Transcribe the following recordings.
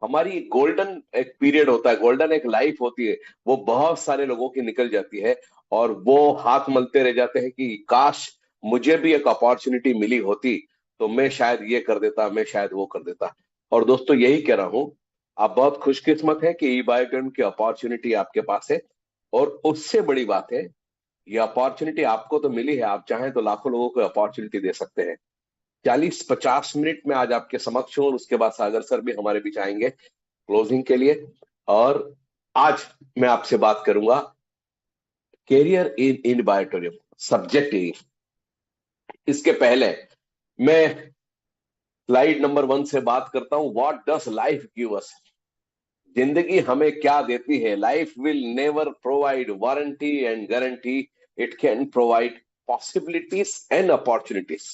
हमारी गोल्डन एक पीरियड होता है, गोल्डन एक लाइफ होती है, वो बहुत सारे लोगों की निकल जाती है। और वो हाथ मलते रह जाते हैं कि काश मुझे भी एक अपॉर्चुनिटी मिली होती, तो मैं शायद ये कर देता, मैं शायद वो कर देता। और दोस्तों यही कह रहा हूं, आप बहुत खुशकिस्मत है कि ई बायोटर्म की अपॉर्चुनिटी आपके पास है। और उससे बड़ी बात है, ये अपॉर्चुनिटी आपको तो मिली है, आप चाहें तो लाखों लोगों को अपॉर्चुनिटी दे सकते हैं। 40-50 मिनट में आज आपके समक्ष हूँ, और उसके बाद सागर सर भी हमारे बीच आएंगे क्लोजिंग के लिए। और आज मैं आपसे बात करूंगा कैरियर इन इन बायोटोरियम, सब्जेक्ट ही। इसके पहले मैं स्लाइड नंबर 1 से बात करता हूं, what does life give us. जिंदगी हमें क्या देती है? Life will never provide warranty and guarantee, it can provide possibilities and opportunities.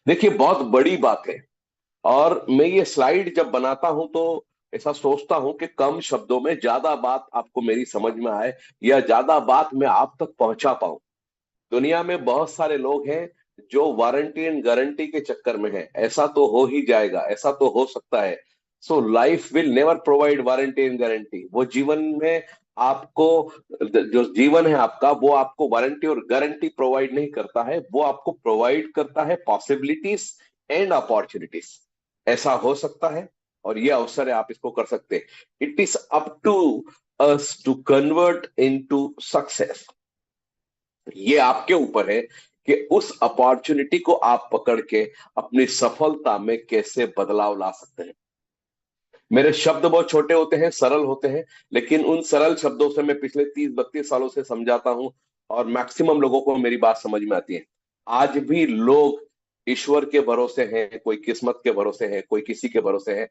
देखिए, बहुत बड़ी बात है। और मैं ये स्लाइड जब बनाता हूं तो ऐसा सोचता हूं कि कम शब्दों में ज्यादा बात आपको मेरी समझ में आए, या ज्यादा बात मैं आप तक पहुंचा पाऊं। दुनिया में बहुत सारे लोग हैं जो वारंटी एंड गारंटी के चक्कर में है, ऐसा तो हो ही जाएगा, ऐसा तो हो सकता है। So life will never provide warranty and guarantee. वो जीवन में आपको, जो जीवन है आपका, वो आपको वारंटी और गारंटी प्रोवाइड नहीं करता है, वो आपको प्रोवाइड करता है पॉसिबिलिटीज एंड अपॉर्चुनिटीज। ऐसा हो सकता है, और ये अवसर है, आप इसको कर सकते हैं। It is up to us to convert into success. ये आपके ऊपर है कि उस अपॉर्चुनिटी को आप पकड़ के अपनी सफलता में कैसे बदलाव ला सकते हैं। मेरे शब्द बहुत छोटे होते हैं, सरल होते हैं, लेकिन उन सरल शब्दों से मैं पिछले 30-32 सालों से समझाता हूं, और मैक्सिमम लोगों को मेरी बात समझ में आती है। आज भी लोग ईश्वर के भरोसे हैं, कोई किस्मत के भरोसे है, कोई किसी के भरोसे है।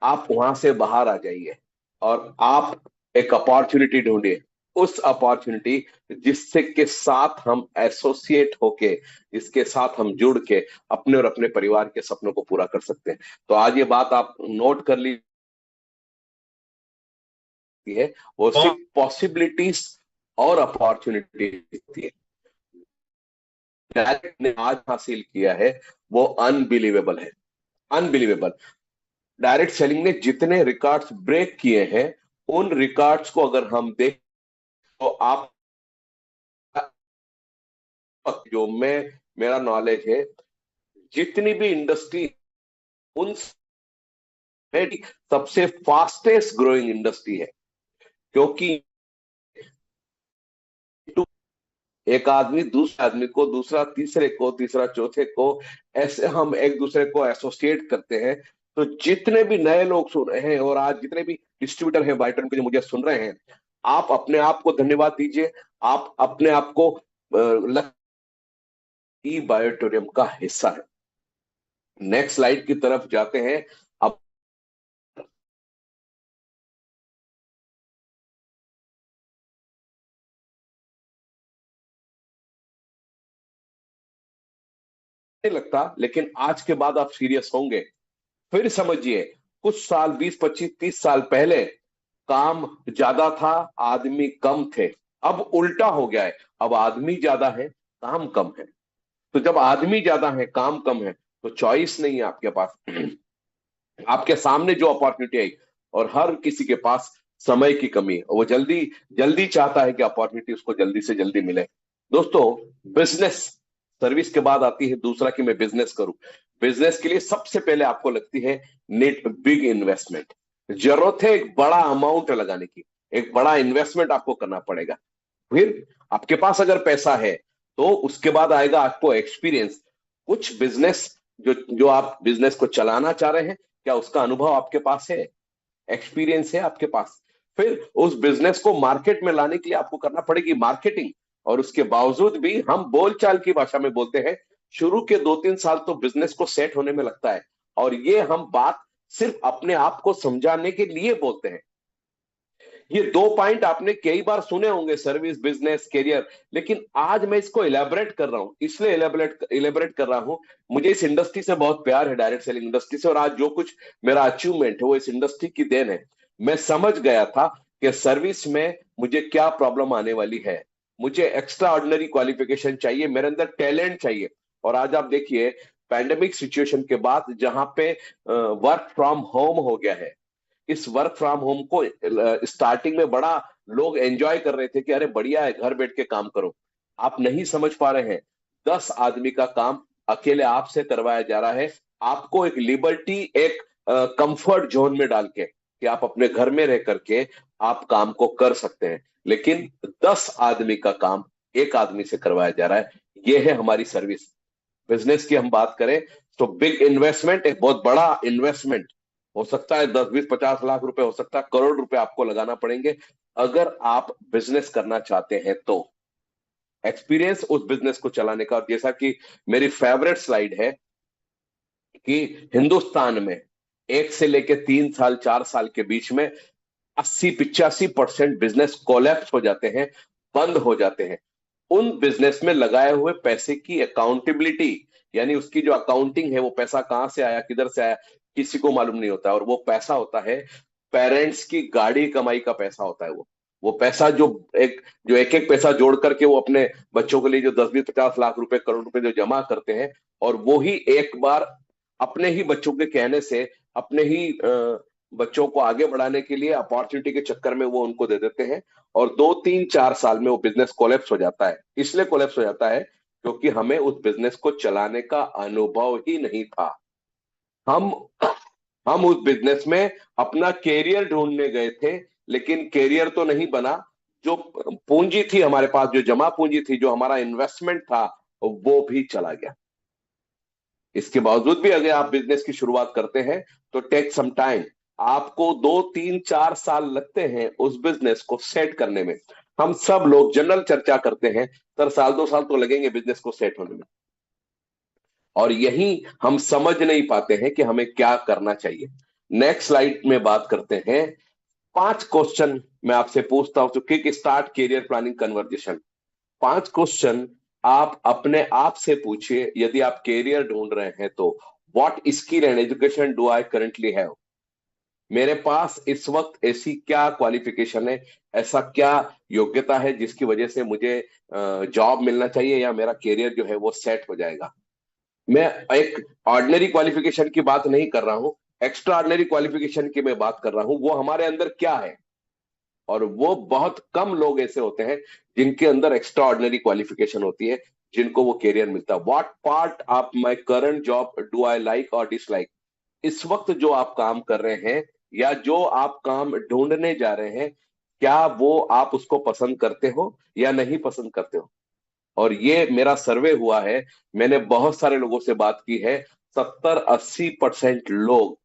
आप वहां से बाहर आ जाइए, और आप एक अपॉर्चुनिटी ढूंढिए। उस अपॉर्चुनिटी जिससे के साथ हम एसोसिएट होके, जिसके साथ हम जुड़ के अपने और अपने परिवार के सपनों को पूरा कर सकते हैं। तो आज ये बात आप नोट कर लीजिए, है वो सिर्फ पॉसिबिलिटीज और अपॉर्चुनिटी होती है। डायरेक्ट ने आज हासिल किया है, वो अनबिलीवेबल है, अनबिलीवेबल। डायरेक्ट सेलिंग ने जितने रिकॉर्ड्स ब्रेक किए हैं, उन रिकॉर्ड्स को अगर हम देख, तो आप, जो मैं, मेरा नॉलेज है, जितनी भी इंडस्ट्री, उन सबसे फास्टेस्ट ग्रोइंग इंडस्ट्री है। क्योंकि एक आदमी दूसरे आदमी को, दूसरा तीसरे को, तीसरा चौथे को, ऐसे हम एक दूसरे को एसोसिएट करते हैं। तो जितने भी नए लोग सुन रहे हैं, और आज जितने भी डिस्ट्रीब्यूटर हैं बायोटर्म के जो मुझे सुन रहे हैं, आप अपने आप को धन्यवाद दीजिए। आप अपने आप को ई बायोटोरियम का हिस्सा है। नेक्स्ट स्लाइड की तरफ जाते हैं। अब नहीं लगता, लेकिन आज के बाद आप सीरियस होंगे। फिर समझिए, कुछ साल, 20-25-30 साल पहले काम ज्यादा था, आदमी कम थे। अब उल्टा हो गया है, अब आदमी ज्यादा है, काम कम है। तो जब आदमी ज्यादा है, काम कम है, तो चॉइस नहीं है आपके पास। आपके सामने जो अपॉर्चुनिटी आई, और हर किसी के पास समय की कमी है, वो जल्दी जल्दी चाहता है कि अपॉर्चुनिटी उसको जल्दी से जल्दी मिले। दोस्तों, बिजनेस, सर्विस के बाद आती है दूसरा कि मैं बिजनेस करूं। बिजनेस के लिए सबसे पहले आपको लगती है नेट बिग इन्वेस्टमेंट। जरूरत है एक बड़ा अमाउंट लगाने की, एक बड़ा इन्वेस्टमेंट आपको करना पड़ेगा। फिर आपके पास अगर पैसा है, तो उसके बाद आएगा आपको एक्सपीरियंस। कुछ बिजनेस, जो जो आप बिजनेस को चलाना चाह रहे हैं, क्या उसका अनुभव आपके पास है? एक्सपीरियंस है आपके पास? फिर उस बिजनेस को मार्केट में लाने के लिए आपको करना पड़ेगी मार्केटिंग। और उसके बावजूद भी हम बोलचाल की भाषा में बोलते हैं, शुरू के 2-3 साल तो बिजनेस को सेट होने में लगता है। और ये हम बात सिर्फ अपने आप को समझाने के लिए बोलते हैं। ये दो पॉइंट आपने कई बार सुने होंगे, सर्विस, बिजनेस, कैरियर। लेकिन आज मैं इसको इलेबरेट कर रहा हूं, इसलिए इलेबरेट इलेबरेट कर रहा हूं। मुझे इस इंडस्ट्री से बहुत प्यार है, डायरेक्ट सेलिंग इंडस्ट्री से, और आज जो कुछ मेरा अचीवमेंट है वो इस इंडस्ट्री की देन है। मैं समझ गया था कि सर्विस में मुझे क्या प्रॉब्लम आने वाली है। मुझे एक्स्ट्रा ऑर्डिनरी क्वालिफिकेशन चाहिए, मेरे अंदर टैलेंट चाहिए। और आज आप देखिए, पैंडेमिक सिचुएशन के बाद जहां पे वर्क फ्रॉम होम हो गया है, इस वर्क फ्रॉम होम को स्टार्टिंग में बड़ा लोग एंजॉय कर रहे थे कि अरे बढ़िया है, घर बैठ के काम करो। आप नहीं समझ पा रहे हैं, 10 आदमी का काम अकेले आपसे करवाया जा रहा है, आपको एक लिबर्टी, एक कंफर्ट जोन में डाल के कि आप अपने घर में रह करके आप काम को कर सकते हैं। लेकिन 10 आदमी का काम एक आदमी से करवाया जा रहा है। ये है हमारी सर्विस। बिजनेस की हम बात करें तो बिग इन्वेस्टमेंट, एक बहुत बड़ा इन्वेस्टमेंट हो सकता है, 10 20 50 लाख रुपए, हो सकता है करोड़ रुपए आपको लगाना पड़ेंगे अगर आप बिजनेस करना चाहते हैं तो। एक्सपीरियंस उस बिजनेस को चलाने का, और जैसा कि मेरी फेवरेट स्लाइड है कि हिंदुस्तान में 1 से लेकर 3 साल 4 साल के बीच में 80 85% बिजनेस कोलैप्स हो जाते हैं, बंद हो जाते हैं। उन बिजनेस में लगाए हुए पैसे की अकाउंटेबिलिटी, यानी उसकी जो अकाउंटिंग है, वो पैसा कहां से आया, किधर से आया, किसी को मालूम नहीं होता। और वो पैसा होता है पेरेंट्स की गाड़ी कमाई का पैसा होता है। वो पैसा जो एक एक पैसा जोड़ करके वो अपने बच्चों के लिए जो 10 20 50 लाख रुपए, करोड़ रुपए जो जमा करते हैं, और वो ही एक बार अपने ही बच्चों के कहने से, अपने ही बच्चों को आगे बढ़ाने के लिए अपॉर्चुनिटी के चक्कर में वो उनको दे देते हैं, और 2 3 4 साल में वो बिजनेस कोलैप्स हो जाता है। इसलिए कोलैप्स हो जाता है क्योंकि हमें उस बिजनेस को चलाने का अनुभव ही नहीं था। हम हम उस बिजनेस में अपना कैरियर ढूंढने गए थे, लेकिन कैरियर तो नहीं बना। जो पूंजी थी हमारे पास, जो जमा पूंजी थी, जो हमारा इन्वेस्टमेंट था, वो भी चला गया। इसके बावजूद भी अगर आप बिजनेस की शुरुआत करते हैं तो टेक सम टाइम, आपको 2 3 4 साल लगते हैं उस बिजनेस को सेट करने में। हम सब लोग जनरल चर्चा करते हैं, सर साल 2 साल तो लगेंगे बिजनेस को सेट होने में। और यही हम समझ नहीं पाते हैं कि हमें क्या करना चाहिए। नेक्स्ट स्लाइड में बात करते हैं। 5 क्वेश्चन मैं आपसे पूछता हूं, तो quick start career planning conversation. 5 question आप अपने आप से पूछिए यदि आप कैरियर ढूंढ रहे हैं तो। What skill and education do I currently have? मेरे पास इस वक्त ऐसी क्या क्वालिफिकेशन है, ऐसा क्या योग्यता है जिसकी वजह से मुझे जॉब मिलना चाहिए या मेरा कैरियर जो है वो सेट हो जाएगा। मैं एक ऑर्डिनरी क्वालिफिकेशन की बात नहीं कर रहा हूं, एक्स्ट्रा ऑर्डिनरी क्वालिफिकेशन की मैं बात कर रहा हूं। वो हमारे अंदर क्या है, और वो बहुत कम लोग ऐसे होते हैं जिनके अंदर एक्स्ट्रा ऑर्डिनरी क्वालिफिकेशन होती है, जिनको वो कैरियर मिलता है। What part of my current job do I like और डिसलाइक? इस वक्त जो आप काम कर रहे हैं या जो आप काम ढूंढने जा रहे हैं, क्या वो आप उसको पसंद करते हो या नहीं पसंद करते हो? और ये मेरा सर्वे हुआ है, मैंने बहुत सारे लोगों से बात की है। 70 80% लोग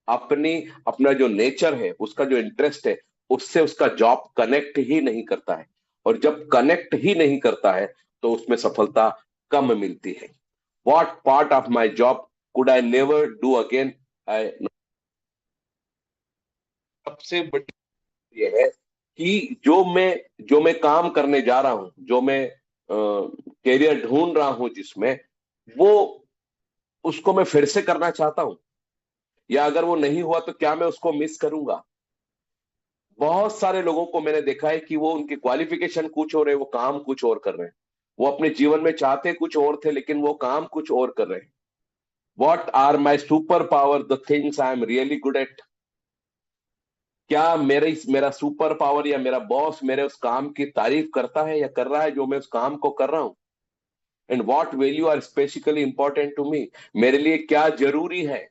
अपनी अपना जो नेचर है, उसका जो इंटरेस्ट है, उससे उसका जॉब कनेक्ट ही नहीं करता है। और जब कनेक्ट ही नहीं करता है तो उसमें सफलता कम मिलती है। What part of my job could I never do again? सबसे बड़ी ये है कि जो मैं काम करने जा रहा हूं, जो मैं कैरियर ढूंढ रहा हूं जिसमें, वो उसको मैं फिर से करना चाहता हूं, या अगर वो नहीं हुआ तो क्या मैं उसको मिस करूंगा? बहुत सारे लोगों को मैंने देखा है कि वो, उनकी क्वालिफिकेशन कुछ और है, वो काम कुछ और कर रहे हैं। वो अपने जीवन में चाहते कुछ और थे, लेकिन वो काम कुछ और कर रहे हैं। What are my super power, the things I am really good at? क्या मेरा सुपर पावर या मेरा बॉस मेरे उस काम की तारीफ करता है या कर रहा है जो मैं उस काम को कर रहा हूं? And what value are specifically important to me? मेरे लिए क्या जरूरी है?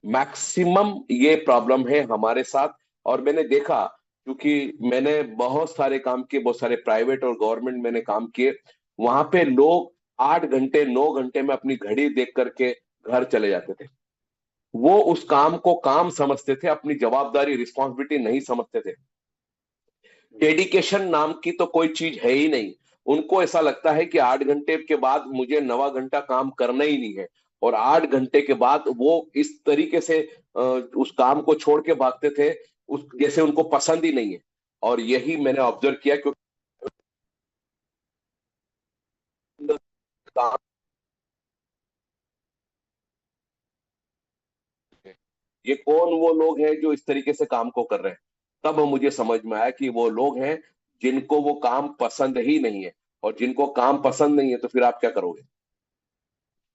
मैक्सिमम ये प्रॉब्लम है हमारे साथ। और मैंने देखा, क्योंकि मैंने बहुत सारे काम किए, बहुत सारे प्राइवेट और गवर्नमेंट मैंने काम किए, वहां पे लोग 8 घंटे 9 घंटे में अपनी घड़ी देख करके घर चले जाते थे। वो उस काम को काम समझते थे, अपनी जवाबदारी रिस्पॉन्सिबिलिटी नहीं समझते थे। डेडिकेशन नाम की तो कोई चीज है ही नहीं। उनको ऐसा लगता है कि 8 घंटे के बाद मुझे 9वां घंटा काम करना ही नहीं है। और 8 घंटे के बाद वो इस तरीके से उस काम को छोड़ के भागते थे, उस जैसे उनको पसंद ही नहीं है। और यही मैंने ऑब्जर्व किया, क्योंकि काम, ये कौन वो लोग हैं जो इस तरीके से काम को कर रहे हैं? तब मुझे समझ में आया कि वो लोग हैं जिनको वो काम पसंद ही नहीं है। और जिनको काम पसंद नहीं है तो फिर आप क्या करोगे?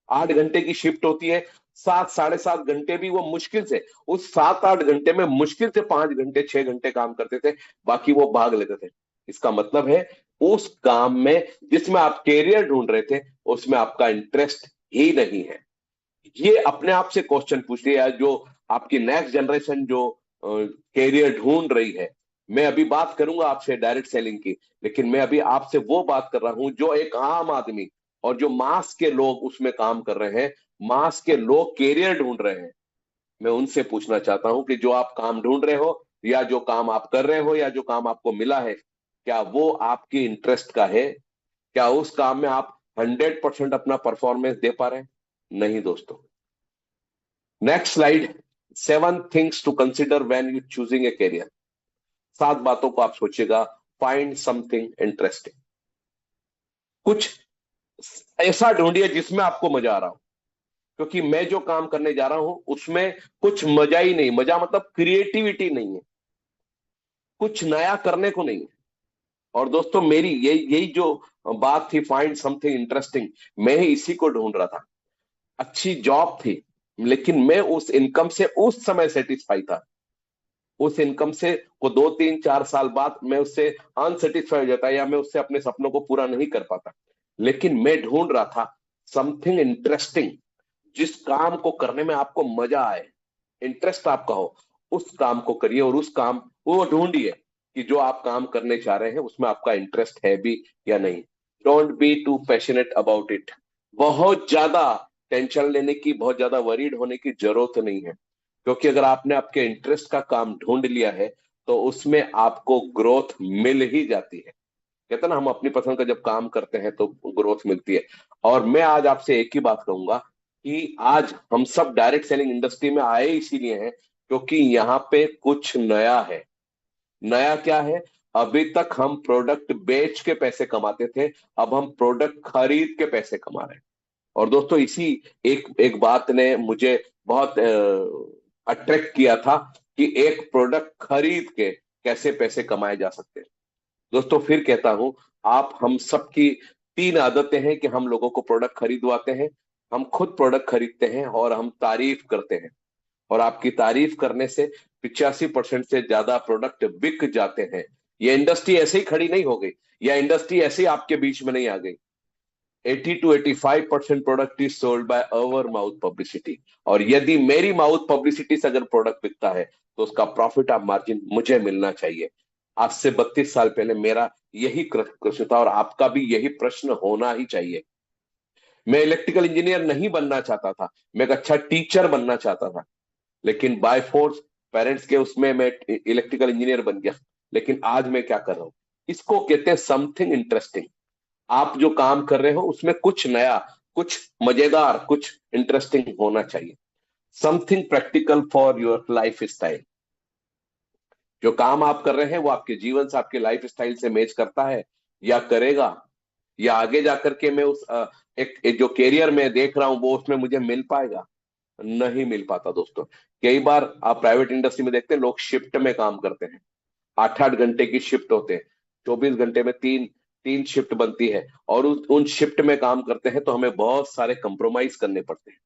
8 घंटे की शिफ्ट होती है, 7 7.5 घंटे भी वो मुश्किल से, उस 7 8 घंटे में मुश्किल से 5 घंटे 6 घंटे काम करते थे, बाकी वो भाग लेते थे। इसका मतलब है उस काम में जिसमें आप कैरियर ढूंढ रहे थे उसमें आपका इंटरेस्ट ही नहीं है। ये अपने आप से क्वेश्चन पूछ लिया, जो आपकी नेक्स्ट जनरेशन जो कैरियर ढूंढ रही है। मैं अभी बात करूंगा आपसे डायरेक्ट सेलिंग की, लेकिन मैं अभी आपसे वो बात कर रहा हूं जो एक आम आदमी और जो मास के लोग उसमें काम कर रहे हैं, मास के लोग कैरियर ढूंढ रहे हैं। मैं उनसे पूछना चाहता हूं कि जो आप काम ढूंढ रहे हो या जो काम आप कर रहे हो या जो काम आपको मिला है, क्या वो आपकी इंटरेस्ट का है? क्या उस काम में आप 100% अपना परफॉर्मेंस दे पा रहे हैं? नहीं दोस्तों। Next slide. 7 things to consider when you choosing a career. 7 बातों को आप सोचिएगा। Find something interesting. कुछ ऐसा ढूंढिए जिसमें आपको मजा आ रहा हो, क्योंकि मैं जो काम करने जा रहा हूं उसमें कुछ मजा ही नहीं, मजा मतलब क्रिएटिविटी नहीं है, कुछ नया करने को नहीं है। और दोस्तों मेरी यही यही जो बात थी, फाइंड समथिंग इंटरेस्टिंग, मैं ही इसी को ढूंढ रहा था। अच्छी जॉब थी, लेकिन मैं उस इनकम से उस समय सेटिस्फाई था। उस इनकम से को 2 3 4 साल बाद मैं उससे अनसेटिस्फाई हो जाता, या मैं उससे अपने सपनों को पूरा नहीं कर पाता। लेकिन मैं ढूंढ रहा था समथिंग इंटरेस्टिंग, जिस काम को करने में आपको मजा आए, इंटरेस्ट आपका हो, उस काम को करिए। और उस काम वो ढूंढिए कि जो आप काम करने चाह रहे हैं उसमें आपका इंटरेस्ट है भी या नहीं। Don't be too passionate about it. बहुत ज्यादा टेंशन लेने की, बहुत ज्यादा वरीड होने की जरूरत नहीं है, क्योंकि अगर आपने आपके इंटरेस्ट का काम ढूंढ लिया है तो उसमें आपको ग्रोथ मिल ही जाती है। कहते हैं ना, हम अपनी पसंद का जब काम करते हैं तो ग्रोथ मिलती है। और मैं आज आपसे एक ही बात कहूंगा कि आज हम सब डायरेक्ट सेलिंग इंडस्ट्री में आए इसीलिए हैं क्योंकि यहाँ पे कुछ नया है। नया क्या है? अभी तक हम प्रोडक्ट बेच के पैसे कमाते थे, अब हम प्रोडक्ट खरीद के पैसे कमा रहे हैं। और दोस्तों इसी एक एक बात ने मुझे बहुत अट्रैक्ट किया था कि एक प्रोडक्ट खरीद के कैसे पैसे कमाए जा सकते हैं। दोस्तों फिर कहता हूं, आप हम सबकी 3 आदतें हैं कि हम लोगों को प्रोडक्ट खरीदवाते हैं, हम खुद प्रोडक्ट खरीदते हैं और हम तारीफ करते हैं। और आपकी तारीफ करने से 85% से ज्यादा प्रोडक्ट बिक जाते हैं। ये इंडस्ट्री ऐसे ही खड़ी नहीं हो गई, या इंडस्ट्री ऐसे ही आपके बीच में नहीं आ गई। 80 to 85% product is sold by our mouth publicity. और यदि मेरी माउथ पब्लिसिटी से अगर प्रोडक्ट बिकता है तो उसका प्रॉफिट ऑफ मार्जिन मुझे मिलना चाहिए। आज से 32 साल पहले मेरा यही प्रश्न था और आपका भी यही प्रश्न होना ही चाहिए। मैं इलेक्ट्रिकल इंजीनियर नहीं बनना चाहता था, मैं एक अच्छा टीचर बनना चाहता था, लेकिन बाय फोर्स पेरेंट्स के उसमें मैं इलेक्ट्रिकल इंजीनियर बन गया। लेकिन आज मैं क्या कर रहा हूं? इसको कहते हैं समथिंग इंटरेस्टिंग। आप जो काम कर रहे हो उसमें कुछ नया, कुछ मजेदार, कुछ इंटरेस्टिंग होना चाहिए। Something practical for your life style. जो काम आप कर रहे हैं वो आपके जीवन से, आपके लाइफ स्टाइल से मैच करता है या करेगा, या आगे जाकर के मैं उस एक जो कैरियर में देख रहा हूं वो उसमें मुझे मिल पाएगा? नहीं मिल पाता दोस्तों। कई बार आप प्राइवेट इंडस्ट्री में देखते हैं लोग शिफ्ट में काम करते हैं, 8 8 घंटे की शिफ्ट होते हैं, 24 घंटे में तीन तीन शिफ्ट बनती है, और उन शिफ्ट में काम करते हैं तो हमें बहुत सारे कंप्रोमाइज करने पड़ते हैं।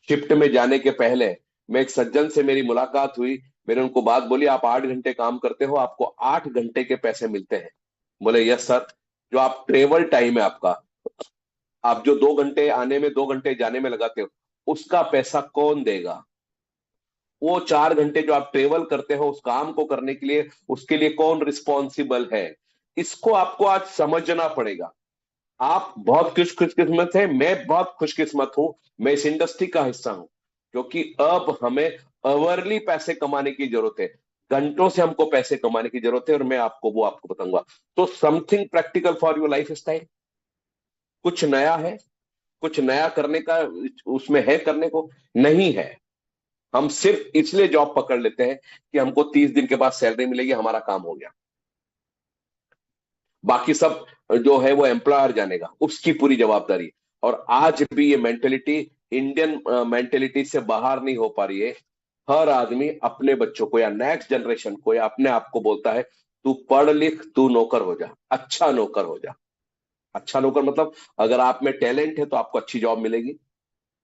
शिफ्ट में जाने के पहले मैं एक सज्जन से मेरी मुलाकात हुई, मैंने उनको बात बोली, आप 8 घंटे काम करते हो, आपको 8 घंटे के पैसे मिलते हैं। बोले यस सर। जो आप ट्रेवल टाइम है आपका, आप जो 2 घंटे आने में 2 घंटे जाने में लगाते हो, उसका पैसा कौन देगा? वो 4 घंटे जो आप ट्रेवल करते हो उस काम को करने के लिए, उसके लिए कौन रिस्पॉन्सिबल है? इसको आपको आज समझना पड़ेगा। आप बहुत खुशकिस्मत है, मैं बहुत खुशकिस्मत हूं, मैं इस इंडस्ट्री का हिस्सा हूं, क्योंकि अब हमें अवरली पैसे कमाने की जरूरत है। घंटों से हमको पैसे कमाने की जरूरत है, और मैं आपको वो आपको बताऊंगा। तो something practical for your life style. कुछ नया है, कुछ नया करने का उसमें है, करने को नहीं है। हम सिर्फ इसलिए जॉब पकड़ लेते हैं कि हमको 30 दिन के बाद सैलरी मिलेगी, हमारा काम हो गया, बाकी सब जो है वो एम्प्लॉयर जानेगा, उसकी पूरी जवाबदारी। और आज भी ये मेंटेलिटी इंडियन मेंटेलिटी से बाहर नहीं हो पा रही है। हर आदमी अपने बच्चों को या नेक्स्ट जनरेशन को या अपने आप को बोलता है, तू पढ़ लिख, तू नौकर हो जा, अच्छा नौकर हो जा। अच्छा नौकर मतलब अगर आप में टैलेंट है तो आपको अच्छी जॉब मिलेगी,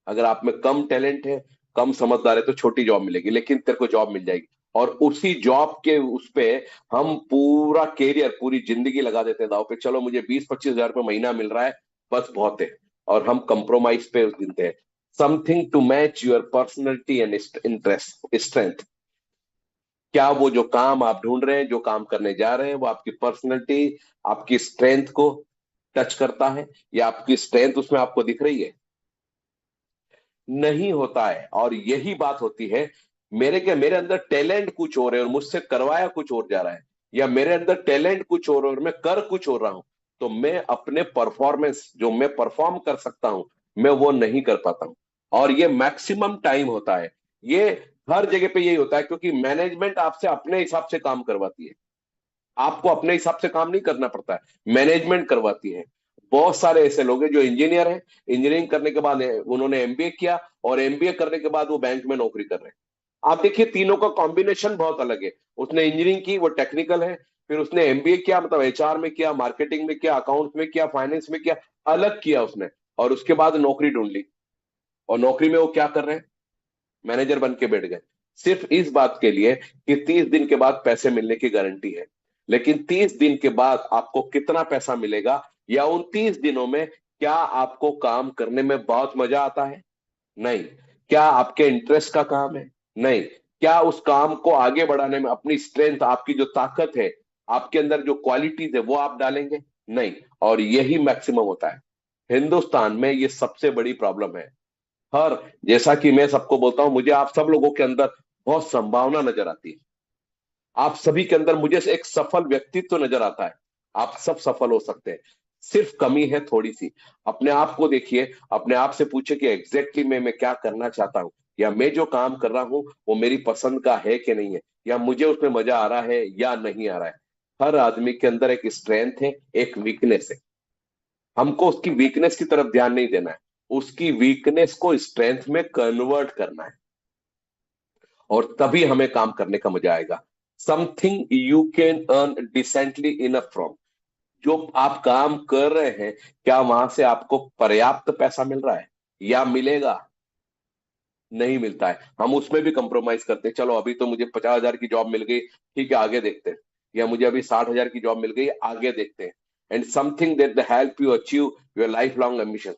अगर आप में कम टैलेंट है, कम समझदार है, तो छोटी जॉब मिलेगी, लेकिन तेरे को जॉब मिल जाएगी। और उसी जॉब के उस पे हम पूरा कैरियर, पूरी जिंदगी लगा देते हैं दाव पे। चलो मुझे 20-25 हजार रुपये महीना मिल रहा है, बस बहुत है। और हम कंप्रोमाइज पे गिनते हैं। Something to match your personality and interest strength. क्या वो जो काम आप ढूंढ रहे हैं, जो काम करने जा रहे हैं, वो आपकी पर्सनैलिटी, आपकी स्ट्रेंथ को टच करता है, या आपकी स्ट्रेंथ उसमें आपको दिख रही है? नहीं होता है। और यही बात होती है, मेरे अंदर टैलेंट कुछ और है और मुझसे करवाया कुछ और जा रहा है, या मेरे अंदर टैलेंट कुछ और मैं कर कुछ और रहा हूं, तो मैं अपने परफॉर्मेंस, जो मैं परफॉर्म कर सकता हूं, मैं वो नहीं कर पाता हूं। और ये मैक्सिमम टाइम होता है। ये हर जगह पे यही होता है, क्योंकि मैनेजमेंट आपसे अपने हिसाब से काम करवाती है। आपको अपने हिसाब से काम नहीं करना पड़ता है, मैनेजमेंट करवाती है। बहुत सारे ऐसे लोग हैं जो इंजीनियर हैं, इंजीनियरिंग करने के बाद उन्होंने एमबीए किया, और एमबीए करने के बाद वो बैंक में नौकरी कर रहे हैं। आप देखिए, तीनों का कॉम्बिनेशन बहुत अलग है। उसने इंजीनियरिंग की, वो टेक्निकल है। फिर उसने एमबीए किया, मतलब एचआर में किया, मार्केटिंग में किया, अकाउंट्स में किया, फाइनेंस में किया, अलग किया उसने। और उसके बाद नौकरी ढूंढ ली। और नौकरी में वो क्या कर रहे हैं? मैनेजर बन के बैठ गए। सिर्फ इस बात के लिए कि 30 दिन के बाद पैसे मिलने की गारंटी है। लेकिन 30 दिन के बाद आपको कितना पैसा मिलेगा, या उन 30 दिनों में क्या आपको काम करने में बहुत मजा आता है? नहीं। क्या आपके इंटरेस्ट का काम है? नहीं। क्या उस काम को आगे बढ़ाने में अपनी स्ट्रेंथ, आपकी जो ताकत है, आपके अंदर जो क्वालिटीज है, वो आप डालेंगे? नहीं। और यही मैक्सिमम होता है हिंदुस्तान में। ये सबसे बड़ी प्रॉब्लम है। हर जैसा कि मैं सबको बोलता हूं, मुझे आप सब लोगों के अंदर बहुत संभावना नजर आती है। आप सभी के अंदर मुझे एक सफल व्यक्तित्व नजर आता है। आप सब सफल हो सकते हैं। सिर्फ कमी है थोड़ी सी। अपने आप को देखिए, अपने आप से पूछे कि एग्जैक्टली मैं क्या करना चाहता हूँ, या मैं जो काम कर रहा हूँ वो मेरी पसंद का है कि नहीं है, या मुझे उसमें मजा आ रहा है या नहीं आ रहा है। हर आदमी के अंदर एक स्ट्रेंथ है, एक वीकनेस है। हमको उसकी वीकनेस की तरफ ध्यान नहीं देना है, उसकी वीकनेस को स्ट्रेंथ में कन्वर्ट करना है। और तभी हमें काम करने का मजा आएगा। Something you can earn decently enough from. जो आप काम कर रहे हैं, क्या वहां से आपको पर्याप्त पैसा मिल रहा है, या मिलेगा? नहीं मिलता है। हम उसमें भी कंप्रोमाइज करते हैं। चलो अभी तो मुझे 50 हजार की जॉब मिल गई, ठीक है आगे देखते हैं। या मुझे अभी 60 हजार की जॉब मिल गई, आगे देखते हैं। And something that help you achieve your life long ambition.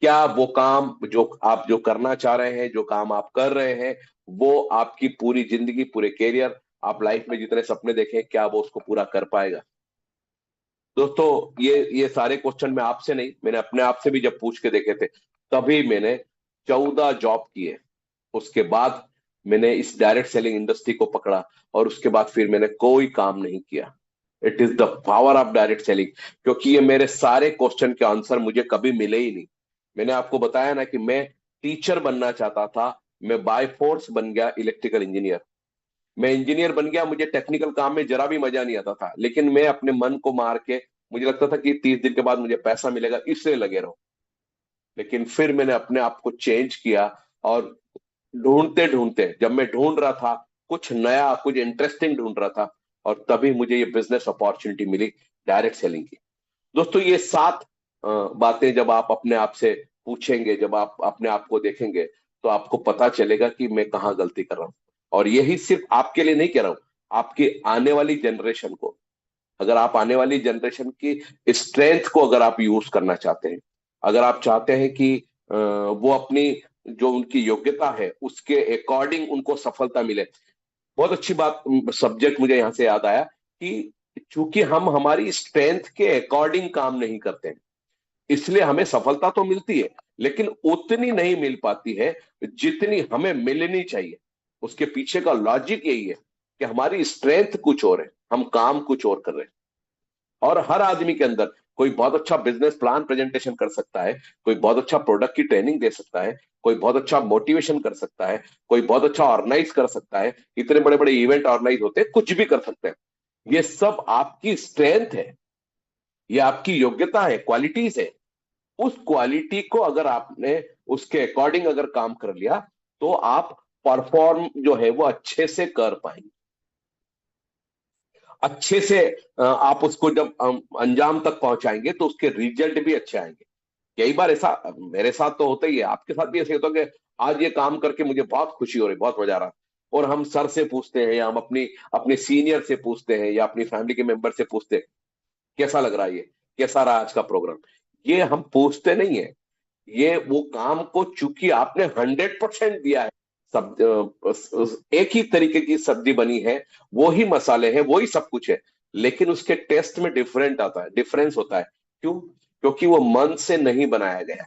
क्या वो काम जो आप जो करना चाह रहे हैं, जो काम आप कर रहे हैं, वो आपकी पूरी जिंदगी, पूरे कैरियर, आप लाइफ में जितने सपने देखें, क्या वो उसको पूरा कर पाएगा? दोस्तों, ये सारे क्वेश्चन मैं आपसे नहीं, मैंने अपने आप से भी जब पूछ के देखे थे, तभी मैंने 14 जॉब किए। उसके बाद मैंने इस डायरेक्ट सेलिंग इंडस्ट्री को पकड़ा, और उसके बाद फिर मैंने कोई काम नहीं किया। It is the power of direct selling. क्योंकि ये मेरे सारे क्वेश्चन के आंसर मुझे कभी मिले ही नहीं। मैंने आपको बताया ना कि मैं टीचर बनना चाहता था, मैं बाय फोर्स बन गया इलेक्ट्रिकल इंजीनियर। मैं इंजीनियर बन गया, मुझे टेक्निकल काम में जरा भी मजा नहीं आता था, लेकिन मैं अपने मन को मार के, मुझे लगता था कि 30 दिन के बाद मुझे पैसा मिलेगा, इससे लगे रहो। लेकिन फिर मैंने अपने आप को चेंज किया। और ढूंढते ढूंढते, जब मैं ढूंढ रहा था कुछ नया, कुछ इंटरेस्टिंग ढूंढ रहा था, और तभी मुझे ये बिजनेस अपॉर्चुनिटी मिली, डायरेक्ट सेलिंग की। दोस्तों, ये 7 बातें जब आप अपने आप से पूछेंगे, जब आप अपने आप को देखेंगे, तो आपको पता चलेगा कि मैं कहाँ गलती कर रहा हूँ। और यही सिर्फ आपके लिए नहीं कह रहा हूँ, आपकी आने वाली जनरेशन को। अगर आप आने वाली जनरेशन की स्ट्रेंथ को अगर आप यूज करना चाहते हैं, अगर आप चाहते हैं कि वो अपनी, जो उनकी योग्यता है उसके अकॉर्डिंग उनको सफलता मिले। बहुत अच्छी बात, सब्जेक्ट मुझे यहाँ से याद आया कि चूंकि हम हमारी स्ट्रेंथ के अकॉर्डिंग काम नहीं करते हैं, इसलिए हमें सफलता तो मिलती है, लेकिन उतनी नहीं मिल पाती है जितनी हमें मिलनी चाहिए। उसके पीछे का लॉजिक यही है कि हमारी स्ट्रेंथ कुछ और है, हम काम कुछ और कर रहे हैं। और हर आदमी के अंदर, कोई बहुत अच्छा बिजनेस प्लान प्रेजेंटेशन कर सकता है, कोई बहुत अच्छा प्रोडक्ट की ट्रेनिंग दे सकता है, कोई बहुत अच्छा मोटिवेशन कर सकता है, कोई बहुत अच्छा ऑर्गेनाइज कर सकता है, इतने बड़े बड़े इवेंट ऑर्गेनाइज होते हैं, कुछ भी कर सकते हैं। ये सब आपकी स्ट्रेंथ है, ये आपकी योग्यता है, क्वालिटीज है। उस क्वालिटी को अगर आपने उसके अकॉर्डिंग अगर काम कर लिया, तो आप परफॉर्म जो है वो अच्छे से कर पाएंगे। अच्छे से आप उसको जब अंजाम तक पहुंचाएंगे, तो उसके रिजल्ट भी अच्छे आएंगे। कई बार ऐसा मेरे साथ तो होता ही है, आपके साथ भी ऐसे होता है कि आज ये काम करके मुझे बहुत खुशी हो रही, बहुत मजा आ रहा, और हम सर से पूछते हैं या हम अपनी अपने सीनियर से पूछते हैं या अपनी फैमिली के मेंबर से पूछते हैं कैसा लग रहा है, ये कैसा रहा आज का प्रोग्राम। ये हम पूछते नहीं है, ये वो काम को चूंकि आपने 100% दिया है, सब एक ही तरीके की सब्जी बनी है, वो ही मसाले हैं, वो ही सब कुछ है, लेकिन उसके टेस्ट में डिफरेंट आता है, डिफरेंस होता है। क्यों? क्योंकि वो मन से नहीं बनाया गया,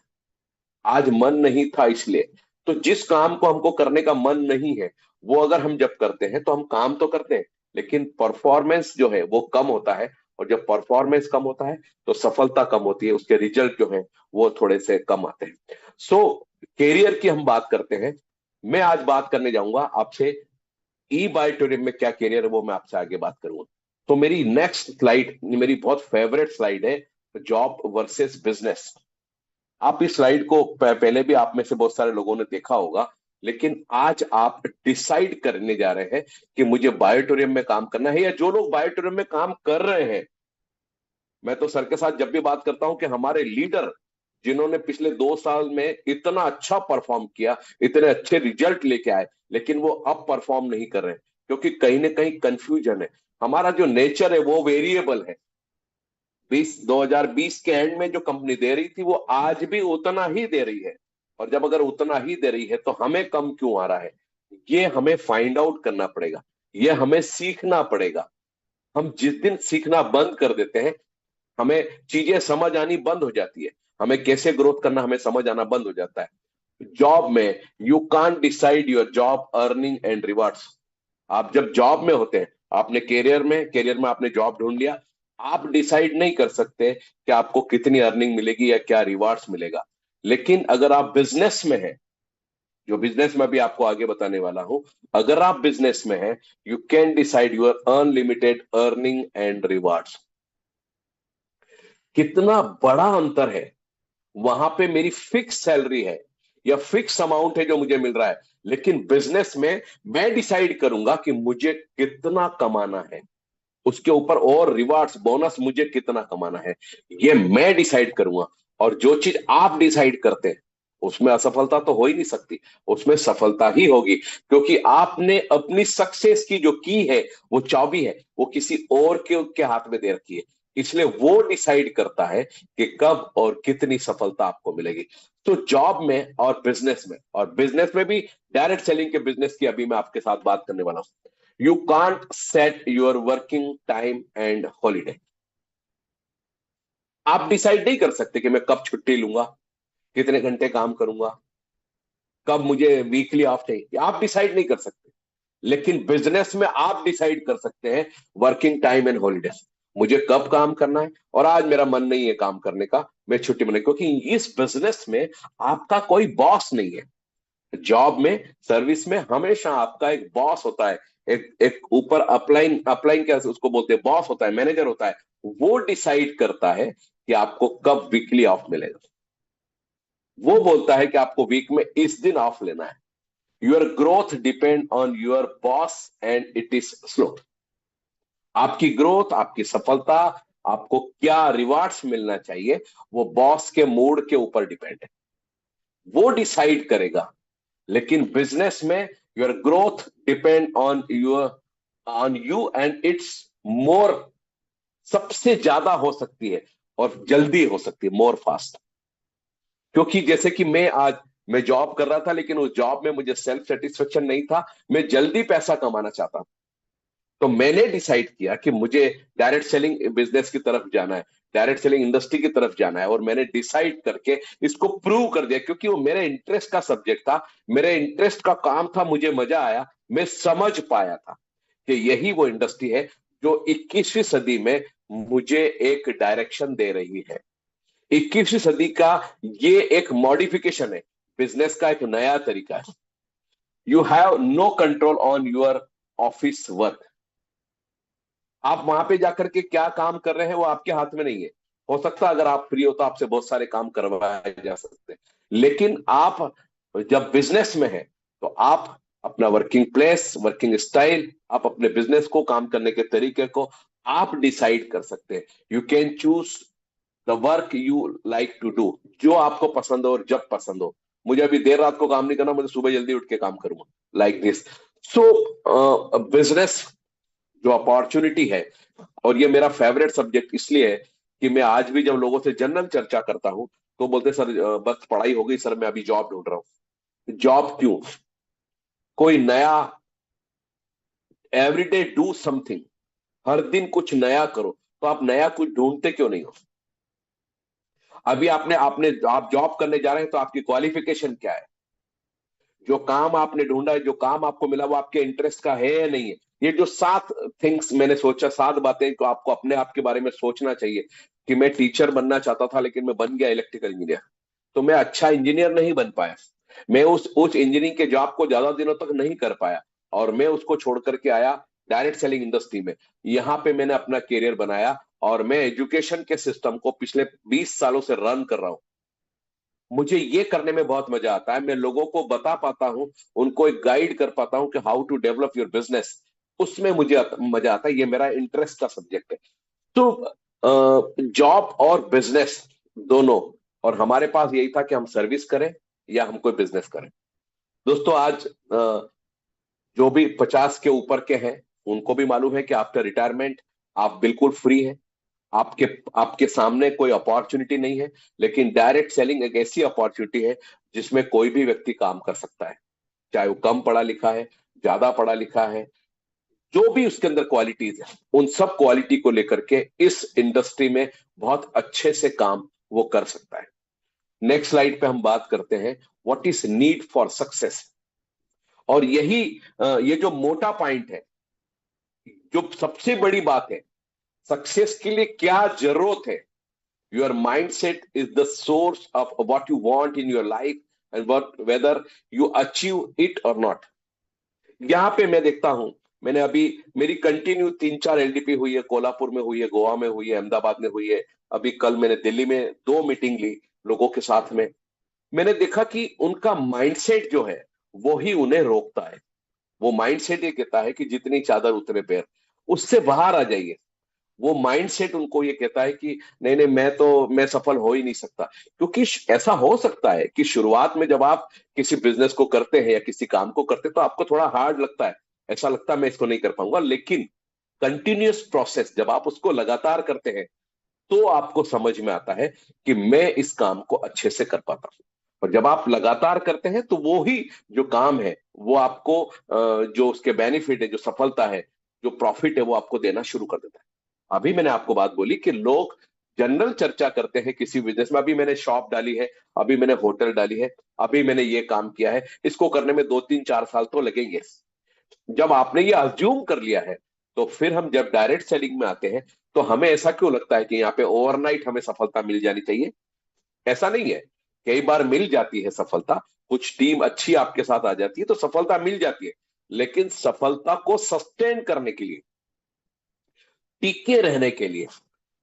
आज मन नहीं था इसलिए। तो जिस काम को हमको करने का मन नहीं है, वो अगर हम जब करते हैं तो हम काम तो करते हैं, लेकिन परफॉर्मेंस जो है वो कम होता है, और जब परफॉर्मेंस कम होता है तो सफलता कम होती है, उसके रिजल्ट जो है वो थोड़े से कम आते हैं। सो कैरियर की हम बात करते हैं। मैं आज बात करने जाऊंगा आपसे, ई बाय टूरिज्म में क्या कैरियर है वो मैं आपसे आगे बात करूंगा। तो मेरी नेक्स्ट स्लाइड मेरी बहुत फेवरेट स्लाइड है, जॉब वर्सेस बिजनेस। आप इस स्लाइड को पहले भी आप में से बहुत सारे लोगों ने देखा होगा, लेकिन आज आप डिसाइड करने जा रहे हैं कि मुझे बायोटोरियम में काम करना है, या जो लोग बायोटोरियम में काम कर रहे हैं। मैं तो सर के साथ जब भी बात करता हूं कि हमारे लीडर जिन्होंने पिछले 2 साल में इतना अच्छा परफॉर्म किया, इतने अच्छे रिजल्ट लेके आए, लेकिन वो अब परफॉर्म नहीं कर रहे हैं, क्योंकि कहीं ना कहीं कंफ्यूजन है। हमारा जो नेचर है वो वेरिएबल है। 2020 के एंड में जो कंपनी दे रही थी वो आज भी उतना ही दे रही है, और जब अगर उतना ही दे रही है तो हमें कम क्यों आ रहा है, ये हमें फाइंड आउट करना पड़ेगा, ये हमें सीखना पड़ेगा। हम जिस दिन सीखना बंद कर देते हैं, हमें चीजें समझ आनी बंद हो जाती है, हमें कैसे ग्रोथ करना हमें समझ आना बंद हो जाता है। जॉब में you can't decide your job earning and rewards. आप जब जॉब में होते हैं, आपने कैरियर में आपने जॉब ढूंढ लिया, आप डिसाइड नहीं कर सकते कि आपको कितनी अर्निंग मिलेगी या क्या रिवार्ड्स मिलेगा। लेकिन अगर आप बिजनेस में हैं, जो बिजनेस में भी आपको आगे बताने वाला हूं, अगर आप बिजनेस में हैं, you can decide your unlimited earning and rewards. कितना बड़ा अंतर है। वहां पे मेरी फिक्स सैलरी है या फिक्स अमाउंट है जो मुझे मिल रहा है, लेकिन बिजनेस में मैं डिसाइड करूंगा कि मुझे कितना कमाना है, उसके ऊपर और रिवार्ड्स बोनस मुझे कितना कमाना है, ये मैं डिसाइड करूंगा। और जो चीज आप डिसाइड करते हैं उसमें असफलता तो हो ही नहीं सकती, उसमें सफलता ही होगी, क्योंकि आपने अपनी सक्सेस की जो की है, वो चाबी है, वो किसी और के हाथ में दे रखी है। इसलिए वो डिसाइड करता है कि कब और कितनी सफलता आपको मिलेगी। तो जॉब में और बिजनेस में भी, डायरेक्ट सेलिंग के बिजनेस की अभी मैं आपके साथ बात करने वाला हूं। You can't set your working time and holiday. आप डिसाइड नहीं कर सकते कि मैं कब छुट्टी लूंगा, कितने घंटे काम करूंगा, कब मुझे वीकली ऑफ चाहिए, आप डिसाइड नहीं कर सकते। लेकिन बिजनेस में आप डिसाइड कर सकते हैं वर्किंग टाइम एंड हॉलीडे, मुझे कब काम करना है, और आज मेरा मन नहीं है काम करने का, मैं छुट्टी मना, क्योंकि इस बिजनेस में आपका कोई बॉस नहीं है। जॉब में, सर्विस में हमेशा आपका एक बॉस होता है, एक एक ऊपर अपलाइन अपलाइन क्या उसको बोलते हैं, बॉस होता है, मैनेजर होता है। वो डिसाइड करता है कि आपको कब वीकली ऑफ मिलेगा, वो बोलता है कि आपको वीक में इस दिन ऑफ लेना है। Your growth depend on your boss and it is slow. आपकी ग्रोथ, आपकी सफलता, आपको क्या रिवार्ड्स मिलना चाहिए, वो बॉस के मूड के ऊपर डिपेंड है, वो डिसाइड करेगा। लेकिन बिजनेस में your growth depend on you and it's more, सबसे ज्यादा हो सकती है और जल्दी हो सकती है, मोर फास्ट। क्योंकि जैसे कि मैं जॉब कर रहा था, लेकिन उस जॉब में मुझे सेल्फ सेटिस्फेक्शन नहीं था, मैं जल्दी पैसा कमाना चाहता था। तो मैंने डिसाइड किया कि मुझे डायरेक्ट सेलिंग बिजनेस की तरफ जाना है, डायरेक्ट सेलिंग इंडस्ट्री की तरफ जाना है, और मैंने डिसाइड करके इसको प्रूव कर दिया, क्योंकि वो मेरे इंटरेस्ट का सब्जेक्ट था, मेरे इंटरेस्ट का काम था, मुझे मजा आया, मैं समझ पाया था कि यही वो इंडस्ट्री है जो 21वीं सदी में मुझे एक डायरेक्शन दे रही है। 21वीं सदी का ये एक मॉडिफिकेशन है, बिजनेस का एक नया तरीका है। You have no control on your office work. आप वहां पे जाकर के क्या काम कर रहे हैं वो आपके हाथ में नहीं है। हो सकता है अगर आप फ्री हो तो आपसे बहुत सारे काम करवाए जा सकते हैं, लेकिन आप जब बिजनेस में हैं तो आप अपना वर्किंग प्लेस, वर्किंग स्टाइल, आप अपने बिजनेस को, काम करने के तरीके को आप डिसाइड कर सकते हैं। You can choose the work you like to do, जो आपको पसंद हो और जब पसंद हो। मुझे अभी देर रात को काम नहीं करना, मुझे सुबह जल्दी उठ के काम करूंगा, लाइक दिस। सो बिजनेस जो अपॉर्चुनिटी है, और ये मेरा फेवरेट सब्जेक्ट इसलिए है कि मैं आज भी जब लोगों से जनरल चर्चा करता हूं तो बोलते सर बस पढ़ाई हो गई सर, मैं अभी जॉब ढूंढ रहा हूँ। जॉब क्यों? कोई नया, एवरीडे डू समथिंग, हर दिन कुछ नया करो। तो आप नया कुछ ढूंढते क्यों नहीं हो? अभी आपने आपने आप जॉब करने जा रहे हैं तो आपकी क्वालिफिकेशन क्या है? जो काम आपने ढूंढा है, जो काम आपको मिला, वो आपके इंटरेस्ट का है या नहीं है? ये जो 7 थिंग्स मैंने सोचा, 7 बातें तो आपको अपने आप के बारे में सोचना चाहिए कि मैं टीचर बनना चाहता था लेकिन मैं बन गया इलेक्ट्रिकल इंजीनियर, तो मैं अच्छा इंजीनियर नहीं बन पाया। मैं उस इंजीनियरिंग के जॉब को ज्यादा दिनों तक नहीं कर पाया, और मैं उसको छोड़ करके आया डायरेक्ट सेलिंग इंडस्ट्री में। यहाँ पे मैंने अपना करियर बनाया, और मैं एजुकेशन के सिस्टम को पिछले 20 सालों से रन कर रहा हूँ। मुझे ये करने में बहुत मजा आता है, मैं लोगों को बता पाता हूँ, उनको एक गाइड कर पाता हूँ कि how to develop your business. उसमें मुझे मजा आता है, ये मेरा इंटरेस्ट का सब्जेक्ट है। तो जॉब और बिजनेस दोनों, और हमारे पास यही था कि हम सर्विस करें या हम कोई बिजनेस करें। दोस्तों आज जो भी 50 के ऊपर के हैं उनको भी मालूम है कि आफ्टर रिटायरमेंट आप बिल्कुल फ्री हैं। आपके आपके सामने कोई अपॉर्चुनिटी नहीं है, लेकिन डायरेक्ट सेलिंग एक ऐसी अपॉर्चुनिटी है जिसमें कोई भी व्यक्ति काम कर सकता है, चाहे वो कम पढ़ा लिखा है, ज्यादा पढ़ा लिखा है। जो भी उसके अंदर क्वालिटीज है, उन सब क्वालिटी को लेकर के इस इंडस्ट्री में बहुत अच्छे से काम वो कर सकता है। नेक्स्ट स्लाइड पे हम बात करते हैं what is need for success. और यही ये जो मोटा पॉइंट है, जो सबसे बड़ी बात है, सक्सेस के लिए क्या जरूरत है। Your mindset is the source of what you want in your life, and what whether you achieve it और नॉट। यहाँ पे मैं देखता हूं, मैंने अभी मेरी कंटिन्यू 3-4 एलडीपी हुई है, कोल्हापुर में हुई है, गोवा में हुई है, अहमदाबाद में हुई है। अभी कल मैंने दिल्ली में 2 मीटिंग ली लोगों के साथ में। मैंने देखा कि उनका माइंडसेट जो है वो ही उन्हें रोकता है। वो माइंडसेट ये कहता है कि जितनी चादर उतने पैर, उससे बाहर आ जाइए। वो माइंडसेट उनको ये कहता है कि नहीं नहीं, मैं सफल हो ही नहीं सकता। क्योंकि ऐसा हो सकता है कि शुरुआत में जब आप किसी बिजनेस को करते हैं या किसी काम को करते हैं तो आपको थोड़ा हार्ड लगता है, ऐसा लगता है मैं इसको नहीं कर पाऊंगा। लेकिन कंटिन्यूअस प्रोसेस जब आप उसको लगातार करते हैं तो आपको समझ में आता है कि मैं इस काम को अच्छे से कर पाता हूँ। और जब आप लगातार करते हैं तो वो ही जो काम है वो आपको जो उसके बेनिफिट है, जो सफलता है, जो प्रॉफिट है, वो आपको देना शुरू कर देता है। अभी मैंने आपको बात बोली कि लोग जनरल चर्चा करते हैं किसी बिजनेस में, अभी मैंने शॉप डाली है, अभी मैंने होटल डाली है, अभी मैंने ये काम किया है, इसको करने में 2-3-4 साल तो लगेंगे। जब आपने ये अज्यूम कर लिया है, तो फिर हम जब डायरेक्ट सेलिंग में आते हैं तो हमें ऐसा क्यों लगता है कि यहाँ पे ओवरनाइट हमें सफलता मिल जानी चाहिए? ऐसा नहीं है। कई बार मिल जाती है सफलता, कुछ टीम अच्छी आपके साथ आ जाती है तो सफलता मिल जाती है। लेकिन सफलता को सस्टेन करने के लिए, टिके रहने के लिए,